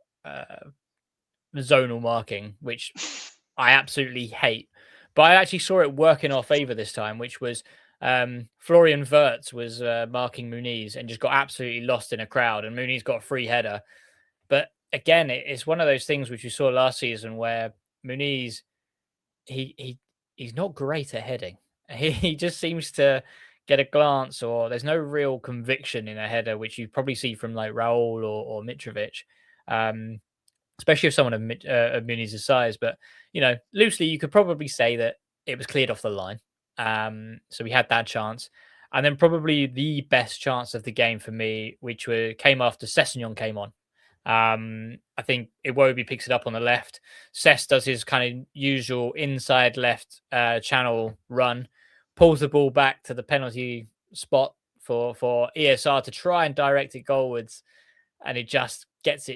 marking, which I absolutely hate. But I actually saw it work in our favour this time, which was Florian Wirtz was marking Muniz and just got absolutely lost in a crowd, and Muniz got a free header. But again, it's one of those things which we saw last season where Muniz, he's not great at heading. He just seems to get a glance, or there's no real conviction in a header, which you probably see from like Raul or Mitrovic, especially if someone of Muniz's size. But loosely, you could probably say that it was cleared off the line. So we had that chance, and then probably the best chance of the game for me, which came after Sessegnon came on. I think Iwobi picks it up on the left. Cess does his kind of usual inside left channel run, pulls the ball back to the penalty spot for ESR to try and direct it goalwards, and it just gets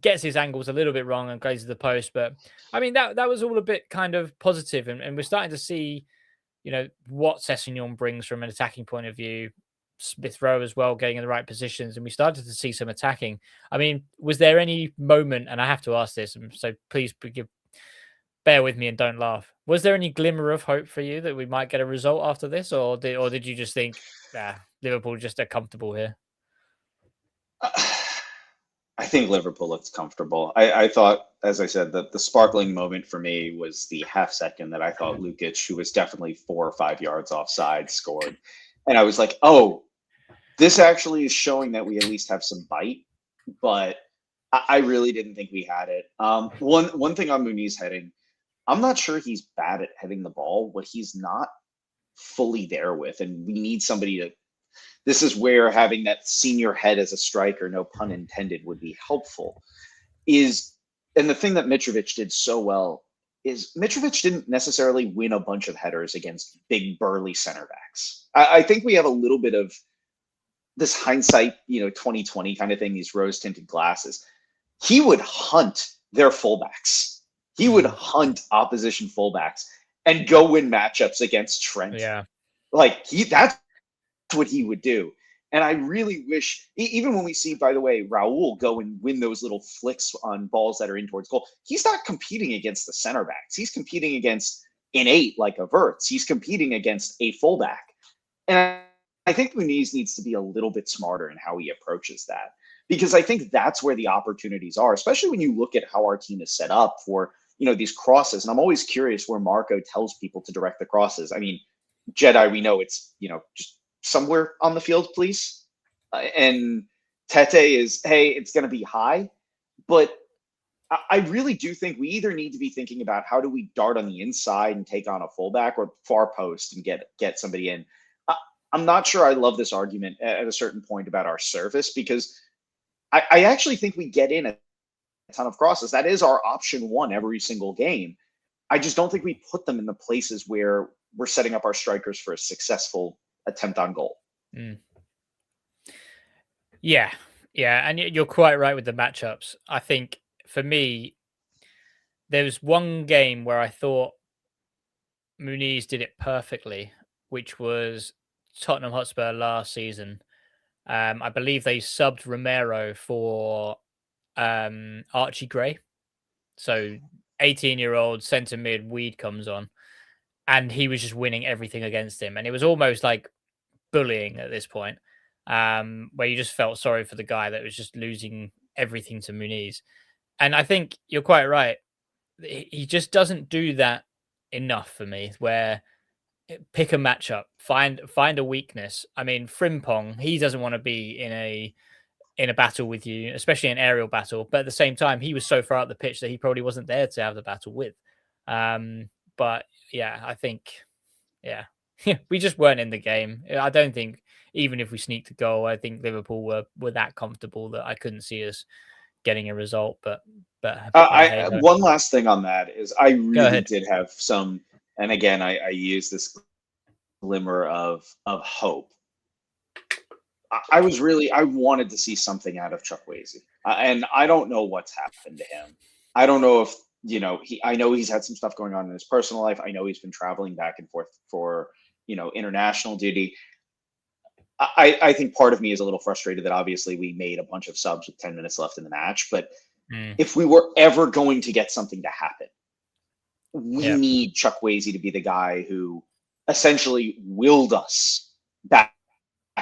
his angles a little bit wrong and goes to the post. But I mean, that was all a bit kind of positive, and we're starting to see what Sessegnon brings from an attacking point of view. Smith Rowe as well, getting in the right positions, and we started to see some attacking. I mean, was there any moment, and I have to ask this, so please bear with me and don't laugh. Was there any glimmer of hope for you that we might get a result after this, or did you just think, Liverpool just are comfortable here? I think Liverpool looks comfortable. I thought, as I said, that the sparkling moment for me was the half second that I thought Lukic, who was definitely 4 or 5 yards offside, scored. And I was like, oh, this actually is showing that we at least have some bite. But I really didn't think we had it. One thing on Muniz heading, I'm not sure he's bad at heading the ball. What he's not fully there with, and we need somebody to. This is where having that senior head as a striker, no pun intended, would be helpful. And the thing that Mitrovic did so well is Mitrovic didn't necessarily win a bunch of headers against big burly center backs. I think we have a little bit of this hindsight, 2020 kind of thing, these rose tinted glasses. He would hunt their fullbacks. He would hunt opposition fullbacks and go win matchups against Trent. Yeah. That's what he would do. And I really wish, even when we see, by the way, Raul go and win those little flicks on balls that are in towards goal, he's not competing against the center backs. He's competing against an 8 like a Wirtz. He's competing against a fullback. And I think Muniz needs to be a little bit smarter in how he approaches that, because I think that's where the opportunities are, especially when you look at how our team is set up for, these crosses. And I'm always curious where Marco tells people to direct the crosses. I mean, Jedi, we know it's, just somewhere on the field, please. And Tete is, hey, it's going to be high. But I really do think we either need to be thinking about how do we dart on the inside and take on a fullback, or far post and get somebody in. I'm not sure I love this argument at a certain point about our service, because I actually think we get in a ton of crosses. That is our option one every single game. I just don't think we put them in the places where we're setting up our strikers for a successful attempt on goal. Yeah, and you're quite right with the matchups. I think for me, there was one game where I thought Muniz did it perfectly, which was Tottenham Hotspur last season. I believe they subbed Romero for Archie Gray. So 18-year-old centre mid Weed comes on, and he was just winning everything against him, and it was almost like bullying at this point, where you just felt sorry for the guy that was just losing everything to Muniz. And I think you're quite right. He just doesn't do that enough for me. Where pick a matchup, find a weakness. I mean, Frimpong, he doesn't want to be in a battle with you, especially an aerial battle. But at the same time, he was so far up the pitch that he probably wasn't there to have the battle with. But yeah, I think we just weren't in the game. I don't think even if we sneaked a goal, I think Liverpool were that comfortable that I couldn't see us getting a result. But hey, one last thing on that is I go really ahead. did have some, and again I use this glimmer of hope. I wanted to see something out of Chukwueze, and I don't know what's happened to him. I don't know if I know he's had some stuff going on in his personal life. I know he's been traveling back and forth for international duty. I think part of me is a little frustrated that obviously we made a bunch of subs with 10 minutes left in the match, but if we were ever going to get something to happen, we need Chukwueze to be the guy who essentially willed us back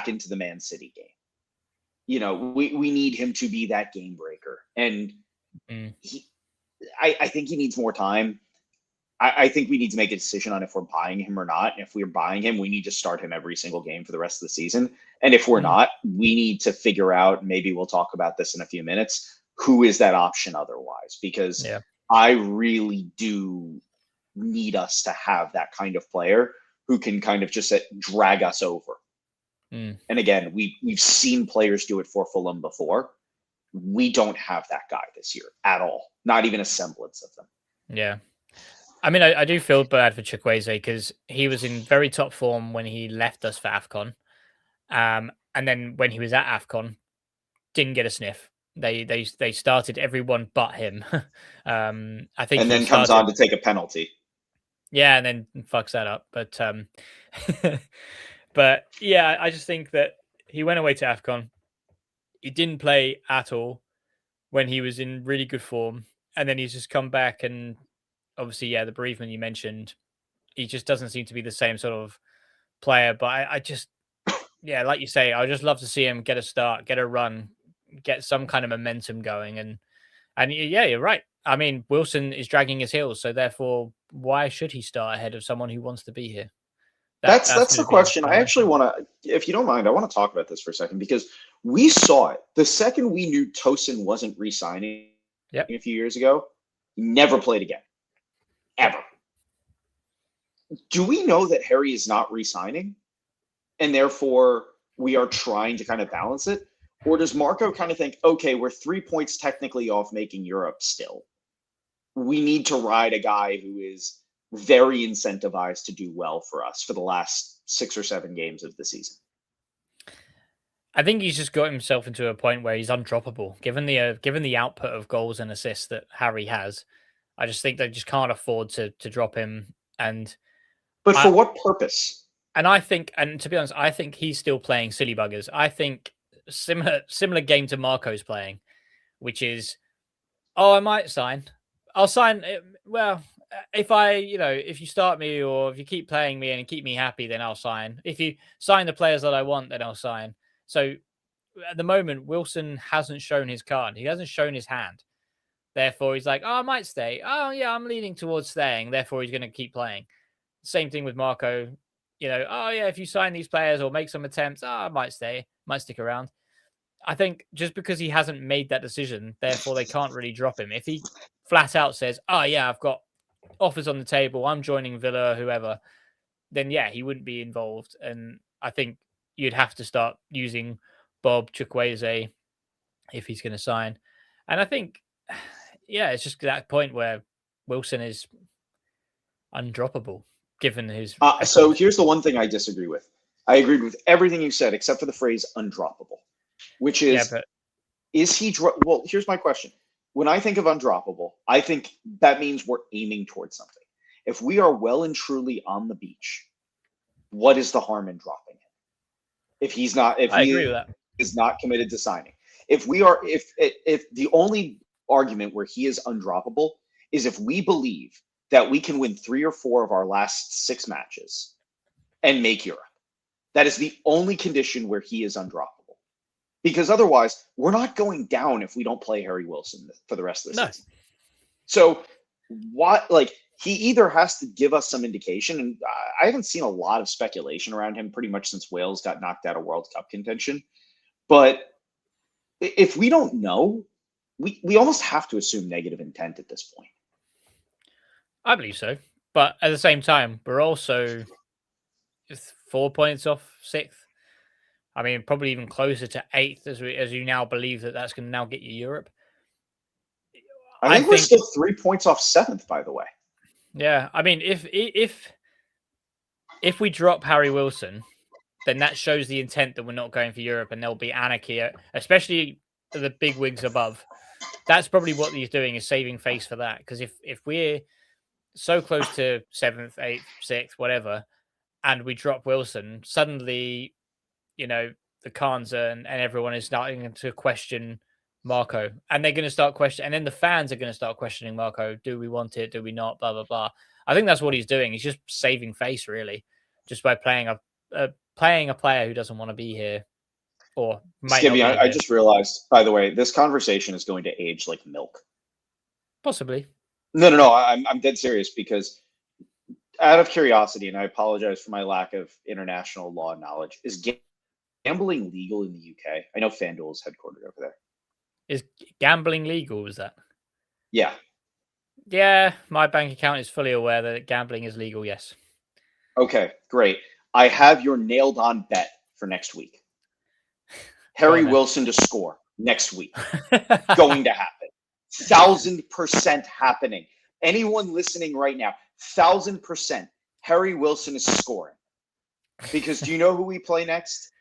into the Man City game. We need him to be that game breaker, and I think he needs more time. I think we need to make a decision on if we're buying him or not. And if we're buying him, we need to start him every single game for the rest of the season. And if we're not, we need to figure out, maybe we'll talk about this in a few minutes, who is that option otherwise? Because I really do need us to have that kind of player who can kind of just drag us over. And again, we've seen players do it for Fulham before. We don't have that guy this year at all. Not even a semblance of them. Yeah. I mean, I do feel bad for Chukwueze because he was in very top form when he left us for AFCON. And then when he was at AFCON, didn't get a sniff. They started everyone but him. I think, and then comes on to take a penalty. Yeah, and then fucks that up. But but yeah, I just think that he went away to AFCON. He didn't play at all when he was in really good form, and then he's just come back and obviously, the bereavement you mentioned, he just doesn't seem to be the same sort of player. But I just, like you say, I just love to see him get a start, get a run, get some kind of momentum going. And you're right. I mean, Wilson is dragging his heels, so therefore, why should he start ahead of someone who wants to be here? That's the question. I actually want to, if you don't mind, I want to talk about this for a second because we saw it the second we knew Tosin wasn't re-signing a few years ago. He never played again. Ever. Do we know that Harry is not re-signing and therefore we are trying to kind of balance it? Or does Marco kind of think, okay, we're 3 points technically off making Europe still. We need to ride a guy who is very incentivized to do well for us for the last 6 or 7 games of the season? I think he's just got himself into a point where he's undroppable, given the output of goals and assists that Harry has. I just think they just can't afford to drop him. But for what purpose? And I think, and to be honest, I think he's still playing silly buggers. I think similar game to Marco's playing, which is, I might sign. I'll sign. Well, if you start me or if you keep playing me and keep me happy, then I'll sign. If you sign the players that I want, then I'll sign. So at the moment, Wilson hasn't shown his card. He hasn't shown his hand. Therefore, he's like, I might stay. Oh, yeah, I'm leaning towards staying. Therefore, he's going to keep playing. Same thing with Marco. If you sign these players or make some attempts, I might stay, might stick around. I think just because he hasn't made that decision, therefore, they can't really drop him. If he flat out says, I've got offers on the table, I'm joining Villa, whoever, then, he wouldn't be involved. And I think you'd have to start using Bob Chukwueze if he's going to sign. And I think, it's just that point where Wilson is undroppable, given his. So here's the one thing I disagree with. I agreed with everything you said except for the phrase undroppable, which is, is he? Well, here's my question. When I think of undroppable, I think that means we're aiming towards something. If we are well and truly on the beach, what is the harm in dropping him? If he's not, I agree with that. is not committed to signing. If the only argument where he is undroppable is if we believe that we can win 3 or 4 of our last 6 matches and make Europe. That is the only condition where he is undroppable. Because otherwise, we're not going down if we don't play Harry Wilson for the rest of the season. So he either has to give us some indication, and I haven't seen a lot of speculation around him pretty much since Wales got knocked out of World Cup contention. But if we don't know, we almost have to assume negative intent at this point. I believe so. But at the same time, we're also 4 points off 6th. I mean, probably even closer to 8th as you now believe that that's going to now get you Europe. I think we're still 3 points off 7th, by the way. Yeah, I mean, if we drop Harry Wilson, then that shows the intent that we're not going for Europe, and there'll be anarchy, especially the big wigs above. That's probably what he's doing, is saving face for that. Because if we're so close to 7th, 8th, 6th, whatever, and we drop Wilson, suddenly, the Khans and everyone is starting to question Marco, and they're going to start questioning, and then the fans are going to start questioning Marco. Do we want it? Do we not? Blah, blah, blah. I think that's what he's doing. He's just saving face, really, just by playing a player who doesn't want to be here. Or Skibby, I just realized, by the way, this conversation is going to age like milk. Possibly. No. I'm dead serious, because out of curiosity, and I apologize for my lack of international law knowledge, is gambling legal in the UK? I know FanDuel is headquartered over there. Is gambling legal? Was that? Yeah. Yeah, my bank account is fully aware that gambling is legal, yes. Okay, great. I have your nailed on bet for next week. Harry Wilson to score next week. Going to happen. 1,000% happening. Anyone listening right now, 1,000% Harry Wilson is scoring. Because do you know who we play next?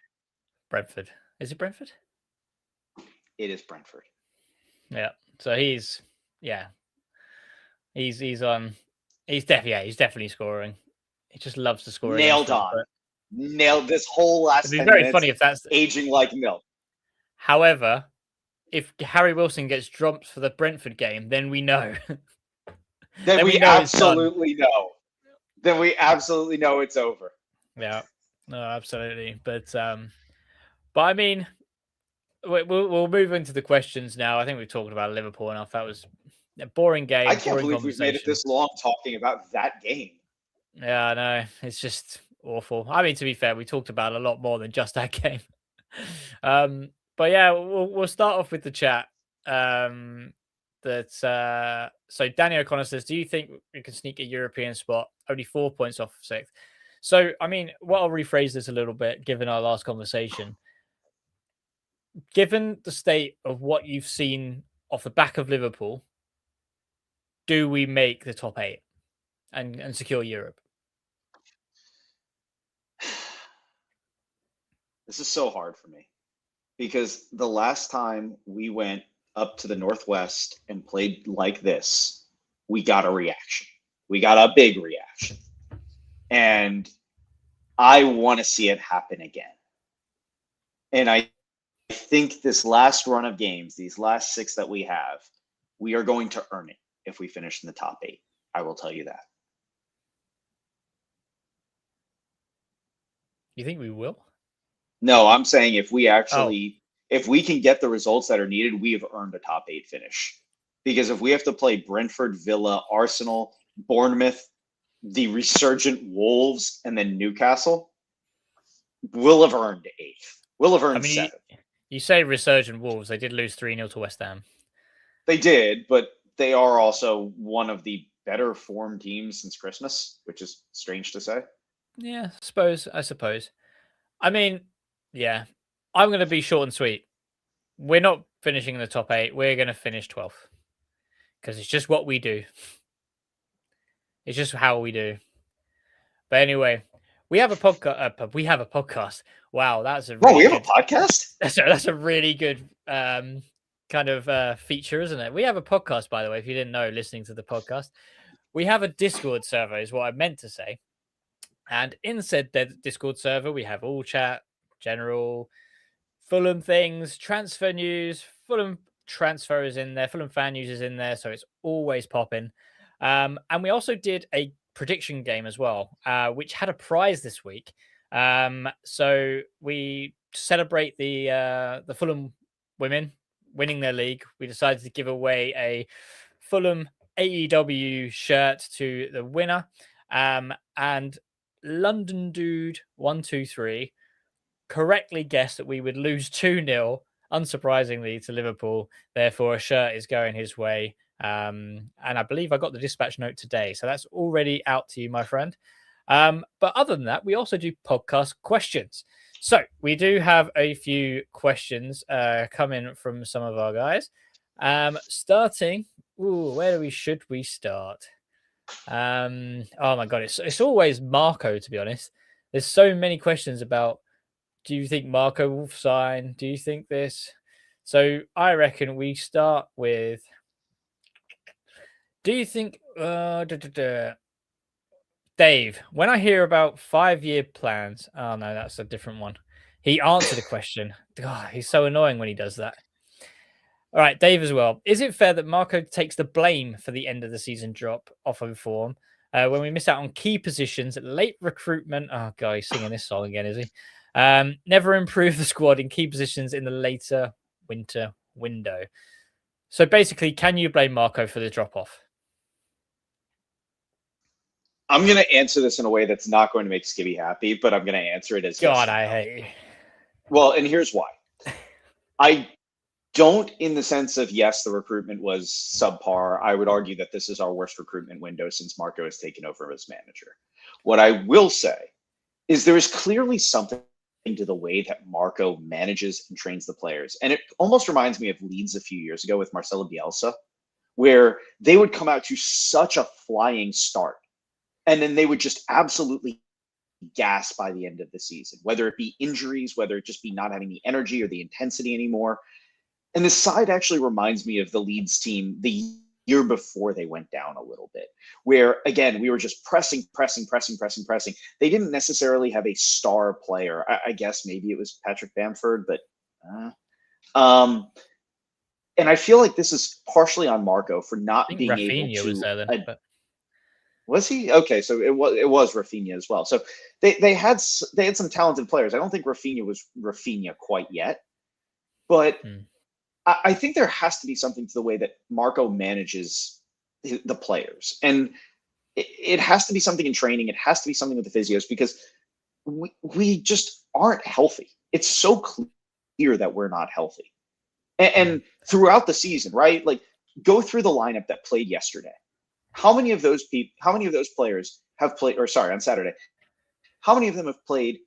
Brentford. Is it Brentford? It is Brentford. Yeah. So he's definitely scoring. He just loves to score. Nailed this whole last. It'd be very funny if that's aging like milk. However, if Harry Wilson gets dropped for the Brentford game, then we know. Then we absolutely know. Then we absolutely know it's over. Yeah. No, absolutely. But I mean, we'll move into the questions now. I think we've talked about Liverpool enough. That was a boring game. I can't believe we've made it this long talking about that game. Yeah, I know. It's just awful. I mean, to be fair, we talked about a lot more than just that game. But yeah, we'll start off with the chat. So Danny O'Connor says, do you think we can sneak a European spot? Only 4 points off 6th. So, I mean, I'll rephrase this a little bit, given our last conversation. Given the state of what you've seen off the back of Liverpool, do we make the top 8 and secure Europe? This is so hard for me, because the last time we went up to the Northwest and played like this, we got a reaction. We got a big reaction. And I want to see it happen again. And I think this last run of games, these last 6 that we have, we are going to earn it if we finish in the top 8. I will tell you that. You think we will? No, I'm saying if we can get the results that are needed, we have earned a top 8 finish. Because if we have to play Brentford, Villa, Arsenal, Bournemouth, the resurgent Wolves, and then Newcastle, we'll have earned 8th. We'll have earned 7th. You say resurgent Wolves. They did lose 3-0 to West Ham. They did, but they are also one of the better formed teams since Christmas, which is strange to say. Yeah, I suppose. I mean, yeah, I'm going to be short and sweet. We're not finishing in the top 8. We're going to finish 12th because it's just what we do. It's just how we do. But anyway, we have a podcast. Wow, that's a we have a podcast? That's a really good kind of feature, isn't it? We have a podcast, by the way, if you didn't know, listening to the podcast. We have a Discord server, is what I meant to say. And in said Discord server, we have all chat, general, Fulham things, transfer news, Fulham transfer is in there, Fulham fan news is in there, so it's always popping. And we also did a prediction game as well, which had a prize this week. So we celebrate the Fulham women winning their league. We decided to give away a Fulham AEW shirt to the winner. And London Dude 123 correctly guessed that we would lose 2-0, unsurprisingly, to Liverpool. Therefore, a shirt is going his way. And I believe I got the dispatch note today. So that's already out to you, my friend. But other than that, we also do podcast questions. So we do have a few questions coming from some of our guys. Starting, should we start? Oh my god, it's always Marco, to be honest. There's so many questions about, do you think Marco will sign? Do you think this? So I reckon we start with, do you think Dave, when I hear about 5-year plans, oh no, that's a different one. He answered a question. God, he's so annoying when he does that. All right, Dave as well. Is it fair that Marco takes the blame for the end of the season drop off of form when we miss out on key positions, late recruitment? Oh, God, he's singing this song again, is he? Never improve the squad in key positions in the later winter window. So basically, can you blame Marco for the drop off? I'm going to answer this in a way that's not going to make Skibby happy, but I'm going to answer it as God, yes. I hate you. Well, and here's why. I don't, in the sense of, yes, the recruitment was subpar. I would argue that this is our worst recruitment window since Marco has taken over as manager. What I will say is there is clearly something to the way that Marco manages and trains the players. And it almost reminds me of Leeds a few years ago with Marcelo Bielsa, where they would come out to such a flying start, and then they would just absolutely gas by the end of the season, whether it be injuries, whether it just be not having the energy or the intensity anymore. And this side actually reminds me of the Leeds team the year before they went down a little bit, where, again, we were just pressing. They didn't necessarily have a star player. I guess maybe it was Patrick Bamford, but and I feel like this is partially on Marco for not being Rafinha able to. Was there then, Was he? Okay, so it was Rafinha as well. So they had some talented players. I don't think Rafinha was Rafinha quite yet, but I think there has to be something to the way that Marco manages the players, and it has to be something in training. It has to be something with the physios, because we just aren't healthy. It's so clear that we're not healthy, and throughout the season, right? Like, go through the lineup that played yesterday. How many of those players have played, or sorry, on Saturday, how many of them have played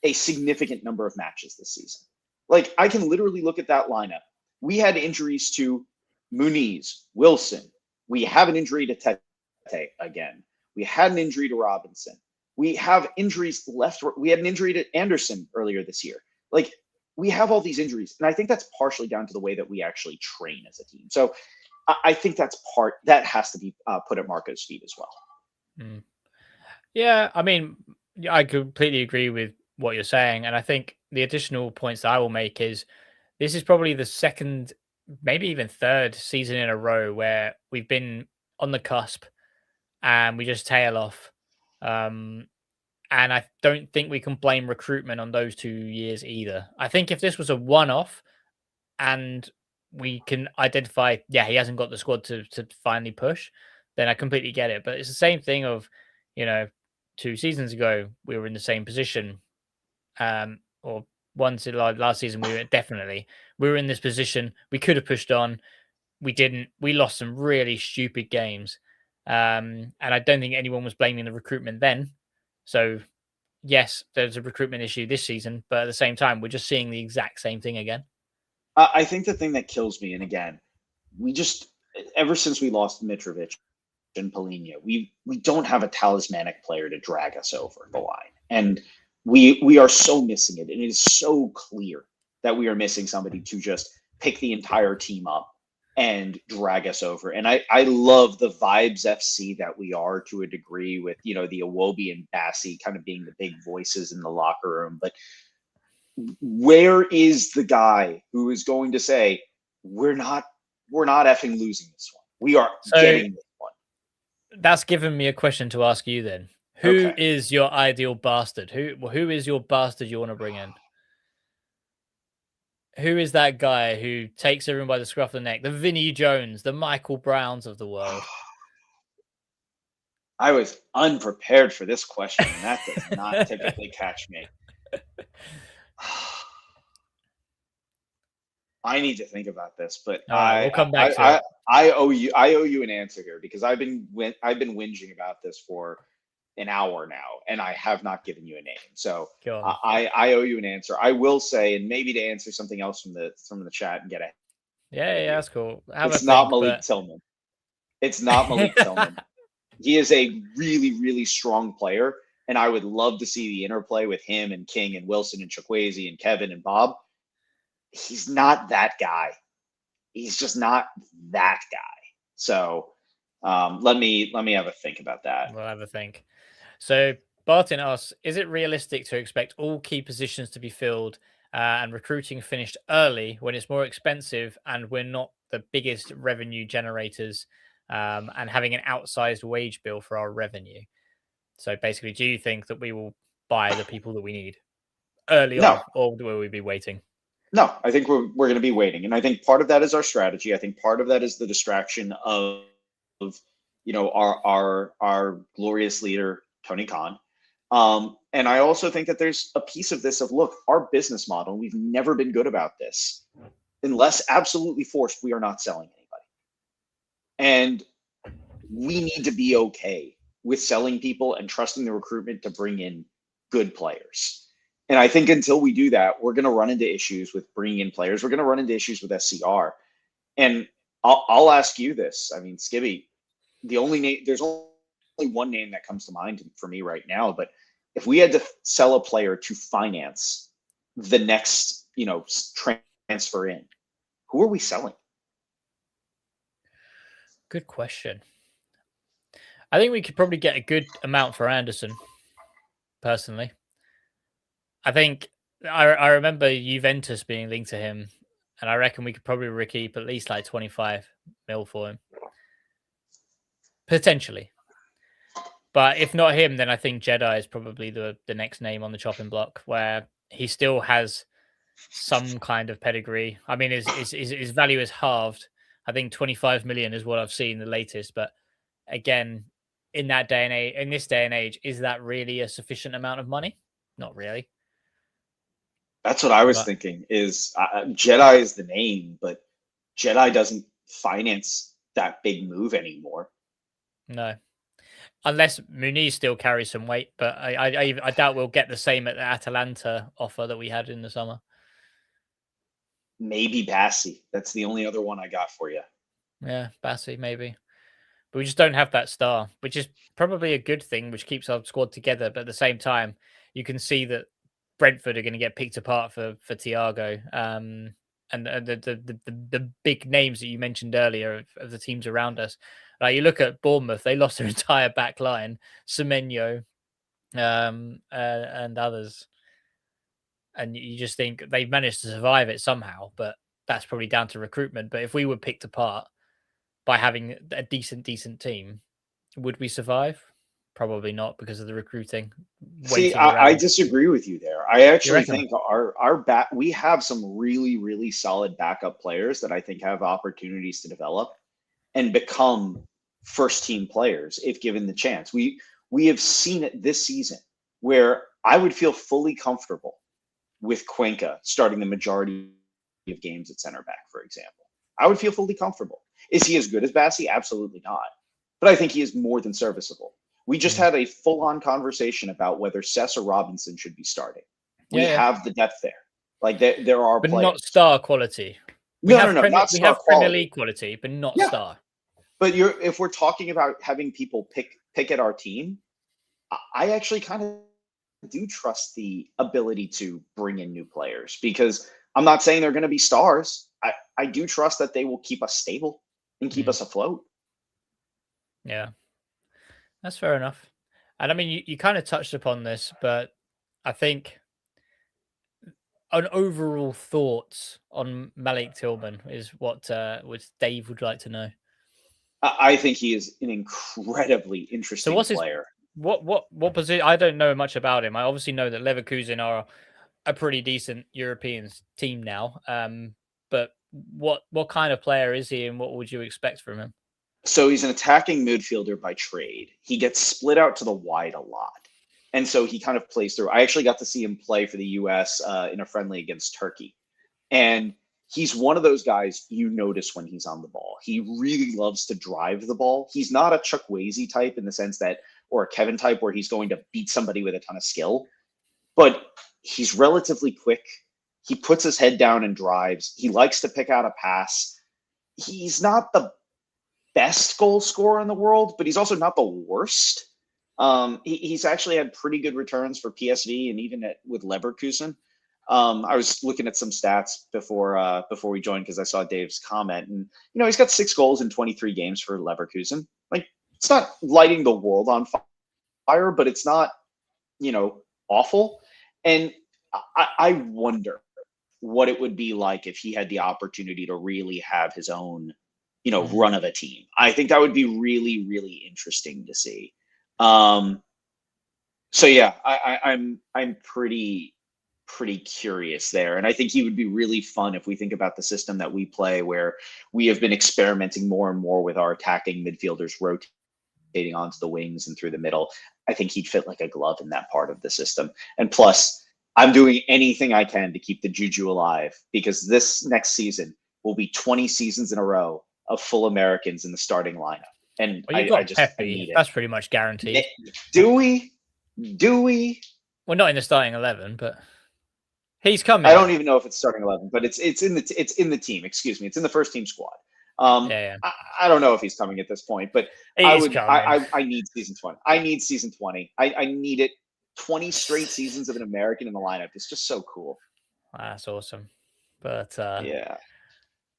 a significant number of matches this season? Like, I can literally look at that lineup. We had injuries to Muniz, Wilson. We have an injury to Tete again. We had an injury to Robinson. We have injuries left. We had an injury to Anderson earlier this year. Like, we have all these injuries. And I think that's partially down to the way that we actually train as a team. So I think that has to be put at Marco's feet as well. Yeah, I mean, I completely agree with what you're saying. And I think the additional points that I will make is this is probably the second, maybe even third season in a row where we've been on the cusp and we just tail off. And I don't think we can blame recruitment on those 2 years either. I think if this was a one-off and we can identify, he hasn't got the squad to finally push, then I completely get it. But it's the same thing of, 2 seasons ago, we were in the same position. Or once last season, we were in this position. We could have pushed on. We didn't. We lost some really stupid games. And I don't think anyone was blaming the recruitment then. So yes, there's a recruitment issue this season, but at the same time, we're just seeing the exact same thing again. I think the thing that kills me, and again, ever since we lost Mitrovic and Polina, we don't have a talismanic player to drag us over the line. And we are so missing it. And it is so clear that we are missing somebody to just pick the entire team up and drag us over. And I love the vibes FC that we are to a degree, with, the Iwobi and Bassi kind of being the big voices in the locker room. But where is the guy who is going to say, we're not effing losing this one. We are getting this one. That's given me a question to ask you then. Who is your ideal bastard? Who is your bastard you want to bring in? Who is that guy who takes everyone by the scruff of the neck? The Vinnie Jones, the Michael Browns of the world. I was unprepared for this question, and that does not typically catch me. I need to think about this, but we'll come back to it. I owe you an answer here, because I've been whinging about this for an hour now, and I have not given you a name. So I owe you an answer. I will say, and maybe to answer something else from the chat and get a that's cool. It's not Malik Tillman. It's not Malik Tillman. He is a really, really strong player, and I would love to see the interplay with him and King and Wilson and Chukwueze and Kevin and Bob. He's not that guy. He's just not that guy. So let me have a think about that. We'll have a think. So Barton asks, is it realistic to expect all key positions to be filled and recruiting finished early when it's more expensive and we're not the biggest revenue generators and having an outsized wage bill for our revenue? So basically, do you think that we will buy the people that we need early on, or will we be waiting? No, I think we're going to be waiting. And I think part of that is our strategy. I think part of that is the distraction of our glorious leader, Tony Khan. And I also think that there's a piece of this of, look, our business model, we've never been good about this. Unless absolutely forced, we are not selling anybody. And we need to be okay with selling people and trusting the recruitment to bring in good players. And I think until we do that, we're going to run into issues with bringing in players. We're going to run into issues with SCR. And I'll ask you this. I mean, Skibby, there's only one name that comes to mind for me right now. But if we had to sell a player to finance the next, transfer in, who are we selling? Good question. I think we could probably get a good amount for Anderson, personally. I think I remember Juventus being linked to him, and I reckon we could probably recoup at least like 25 mil for him. Potentially. But if not him, then I think Jedi is probably the next name on the chopping block, where he still has some kind of pedigree. I mean, his value is halved. I think 25 million is what I've seen the latest. But again, in this day and age, is that really a sufficient amount of money? Not really. That's what I was thinking. Is Jedi is the name, but Jedi doesn't finance that big move anymore. No, unless Muniz still carries some weight, but I doubt we'll get the same at the Atalanta offer that we had in the summer. Maybe Bassi. That's the only other one I got for you. Yeah, Bassi, maybe. But we just don't have that star, which is probably a good thing, which keeps our squad together. But at the same time, you can see that Brentford are going to get picked apart for Thiago. And the big names that you mentioned earlier of the teams around us. Like you look at Bournemouth, they lost their entire back line, Semenyo, and others. And you just think they've managed to survive it somehow, but that's probably down to recruitment. But if we were picked apart by having a decent team, would we survive? Probably not, because of the recruiting. See, I disagree with you there. I actually think we have some really, really solid backup players that I think have opportunities to develop and become first team players if given the chance. We have seen it this season where I would feel fully comfortable with Cuenca starting the majority of games at center back, for example. I would feel fully comfortable. Is he as good as Bassi? Absolutely not. But I think he is more than serviceable. We just had a full-on conversation about whether Cess or Robinson should be starting. We have the depth there. Like there are but players. Not star quality. We have Premier League quality, but not star. But if we're talking about having people pick at our team, I actually kind of do trust the ability to bring in new players, because I'm not saying they're going to be stars. I do trust that they will keep us stable and keep us afloat. Yeah, that's fair enough. And I mean, you kind of touched upon this, but I think an overall thoughts on Malik Tillman is what Dave would like to know. I think he is an incredibly interesting So what's player. what position? I don't know much about him. I obviously know that Leverkusen are a pretty decent European team now. But what kind of player is he, and what would you expect from him? So he's an attacking midfielder by trade. He gets split out to the wide a lot. And so he kind of plays through. I actually got to see him play for the U.S. In a friendly against Turkey. And he's one of those guys you notice when he's on the ball. He really loves to drive the ball. He's not a Chukwueze type in the sense that, or a Kevin type where he's going to beat somebody with a ton of skill. But he's relatively quick. He puts his head down and drives. He likes to pick out a pass. He's not the best goal scorer in the world, but he's also not the worst. He's actually had pretty good returns for PSV and even with Leverkusen. I was looking at some stats before we joined because I saw Dave's comment, and he's got 6 goals in 23 games for Leverkusen. Like, it's not lighting the world on fire, but it's not awful. And I wonder what it would be like if he had the opportunity to really have his own run of a team. I think that would be really, really interesting to see. So yeah, I'm pretty curious there. And I think he would be really fun if we think about the system that we play, where we have been experimenting more and more with our attacking midfielders rotating onto the wings and through the middle. I think he'd fit like a glove in that part of the system. And plus, I'm doing anything I can to keep the juju alive, because this next season will be 20 seasons in a row of full Americans in the starting lineup. And I need it. That's pretty much guaranteed. Do we? Well, not in the starting 11, but he's coming. I don't even know if it's starting 11, but it's in the team. Excuse me, it's in the first team squad. Yeah. I don't know if he's coming at this point, but I need season 20. I need season 20. I need it. 20 straight seasons of an American in the lineup. It's just so cool. That's awesome. But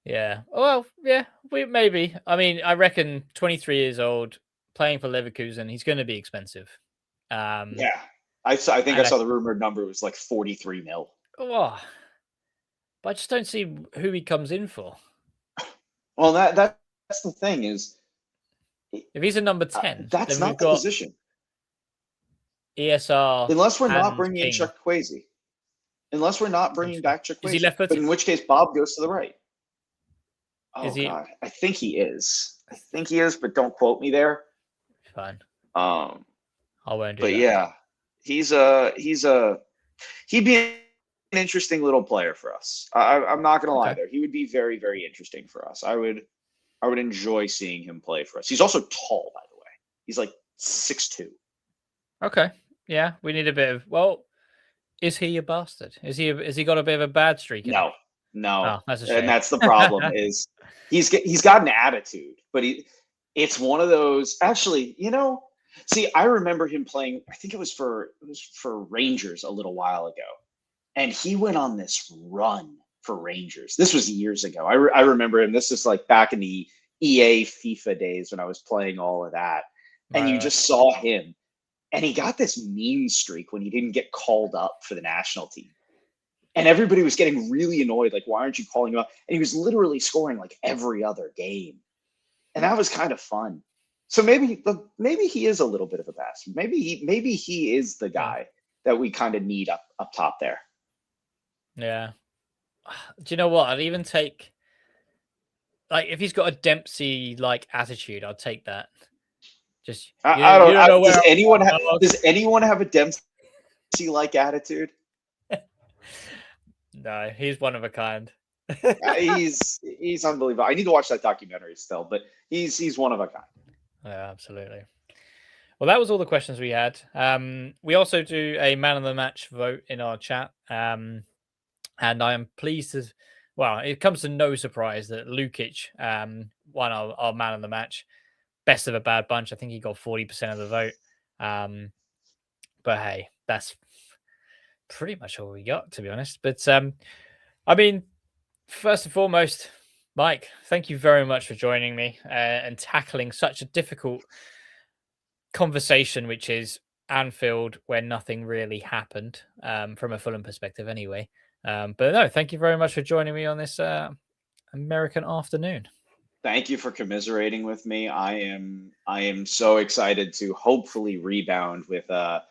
yeah. Well, yeah, maybe. I mean, I reckon 23 years old, playing for Leverkusen, he's going to be expensive. Yeah. I think I saw the rumored number was like 43 mil. Oh, but I just don't see who he comes in for. Well, that's the thing is, if he's a number 10, that's not the position. ESR. Unless we're not bringing in Chukwueze. Unless we're not bringing back Chukwueze. Is he left-footed? But in which case, Bob goes to the right. Oh, God. I think he is. But don't quote me there. Fine. I won't do but that. Yeah, he'd be an interesting little player for us. I'm not going to lie there. He would be very, very interesting for us. I would enjoy seeing him play for us. He's also tall, by the way. He's like 6'2". Okay. Yeah, we need a bit of. Well, is he a bastard? Has he got a bit of a bad streak? No. Oh, that's a shame. And that's the problem. Is he's got an attitude, but it's one of those. Actually, see, I remember him playing. I think it was for Rangers a little while ago, and he went on this run for Rangers. This was years ago. I remember him. This is like back in the EA FIFA days when I was playing all of that, and you just saw him. And he got this mean streak when he didn't get called up for the national team. And everybody was getting really annoyed. Like, why aren't you calling him up? And he was literally scoring like every other game. And that was kind of fun. So maybe he is a little bit of a bastard. Maybe he is the guy that we kind of need up top there. Yeah. Do you know what? I'd even take, like, if he's got a Dempsey-like attitude, I'd take that. Just I don't know. Does anyone have a Dempsey-like attitude? No, he's one of a kind. He's unbelievable. I need to watch that documentary still, but he's one of a kind. Yeah, absolutely. Well, that was all the questions we had. We also do a man of the match vote in our chat, and I am pleased to. Well, it comes to no surprise that Lukic won our man of the match. Best of a bad bunch. I think he got 40% of the vote. But hey, that's pretty much all we got, to be honest. But I mean, first and foremost, Mike, thank you very much for joining me and tackling such a difficult conversation, which is Anfield, where nothing really happened from a Fulham perspective anyway. But no, thank you very much for joining me on this American afternoon. Thank you for commiserating with me. I am so excited to hopefully rebound with a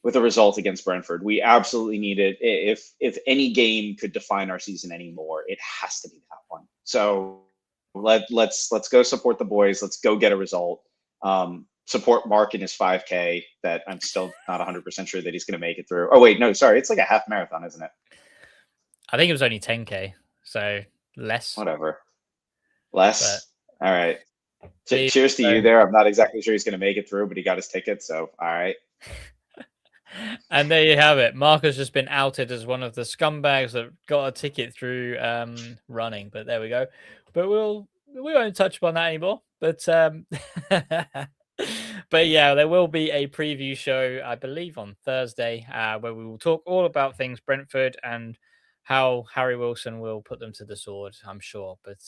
result against Brentford. We absolutely need it. If any game could define our season anymore, it has to be that one. So let's go support the boys. Let's go get a result. Support Mark in his 5K that I'm still not 100% sure that he's going to make it through. Oh wait, no, sorry, it's like a half marathon, isn't it? I think it was only 10K, so less. Whatever. Less. All right. See, Cheers to you there. I'm not exactly sure he's going to make it through, but he got his ticket. So, all right. And there you have it. Mark has just been outed as one of the scumbags that got a ticket through running. But there we go. But we won't touch upon that anymore. But but yeah, there will be a preview show, I believe, on Thursday, where we will talk all about things Brentford and how Harry Wilson will put them to the sword, I'm sure. But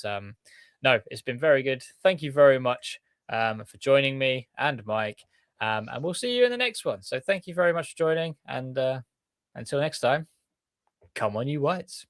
no, it's been very good. Thank you very much for joining me and Mike. And we'll see you in the next one. So thank you very much for joining. And until next time, come on, you whites.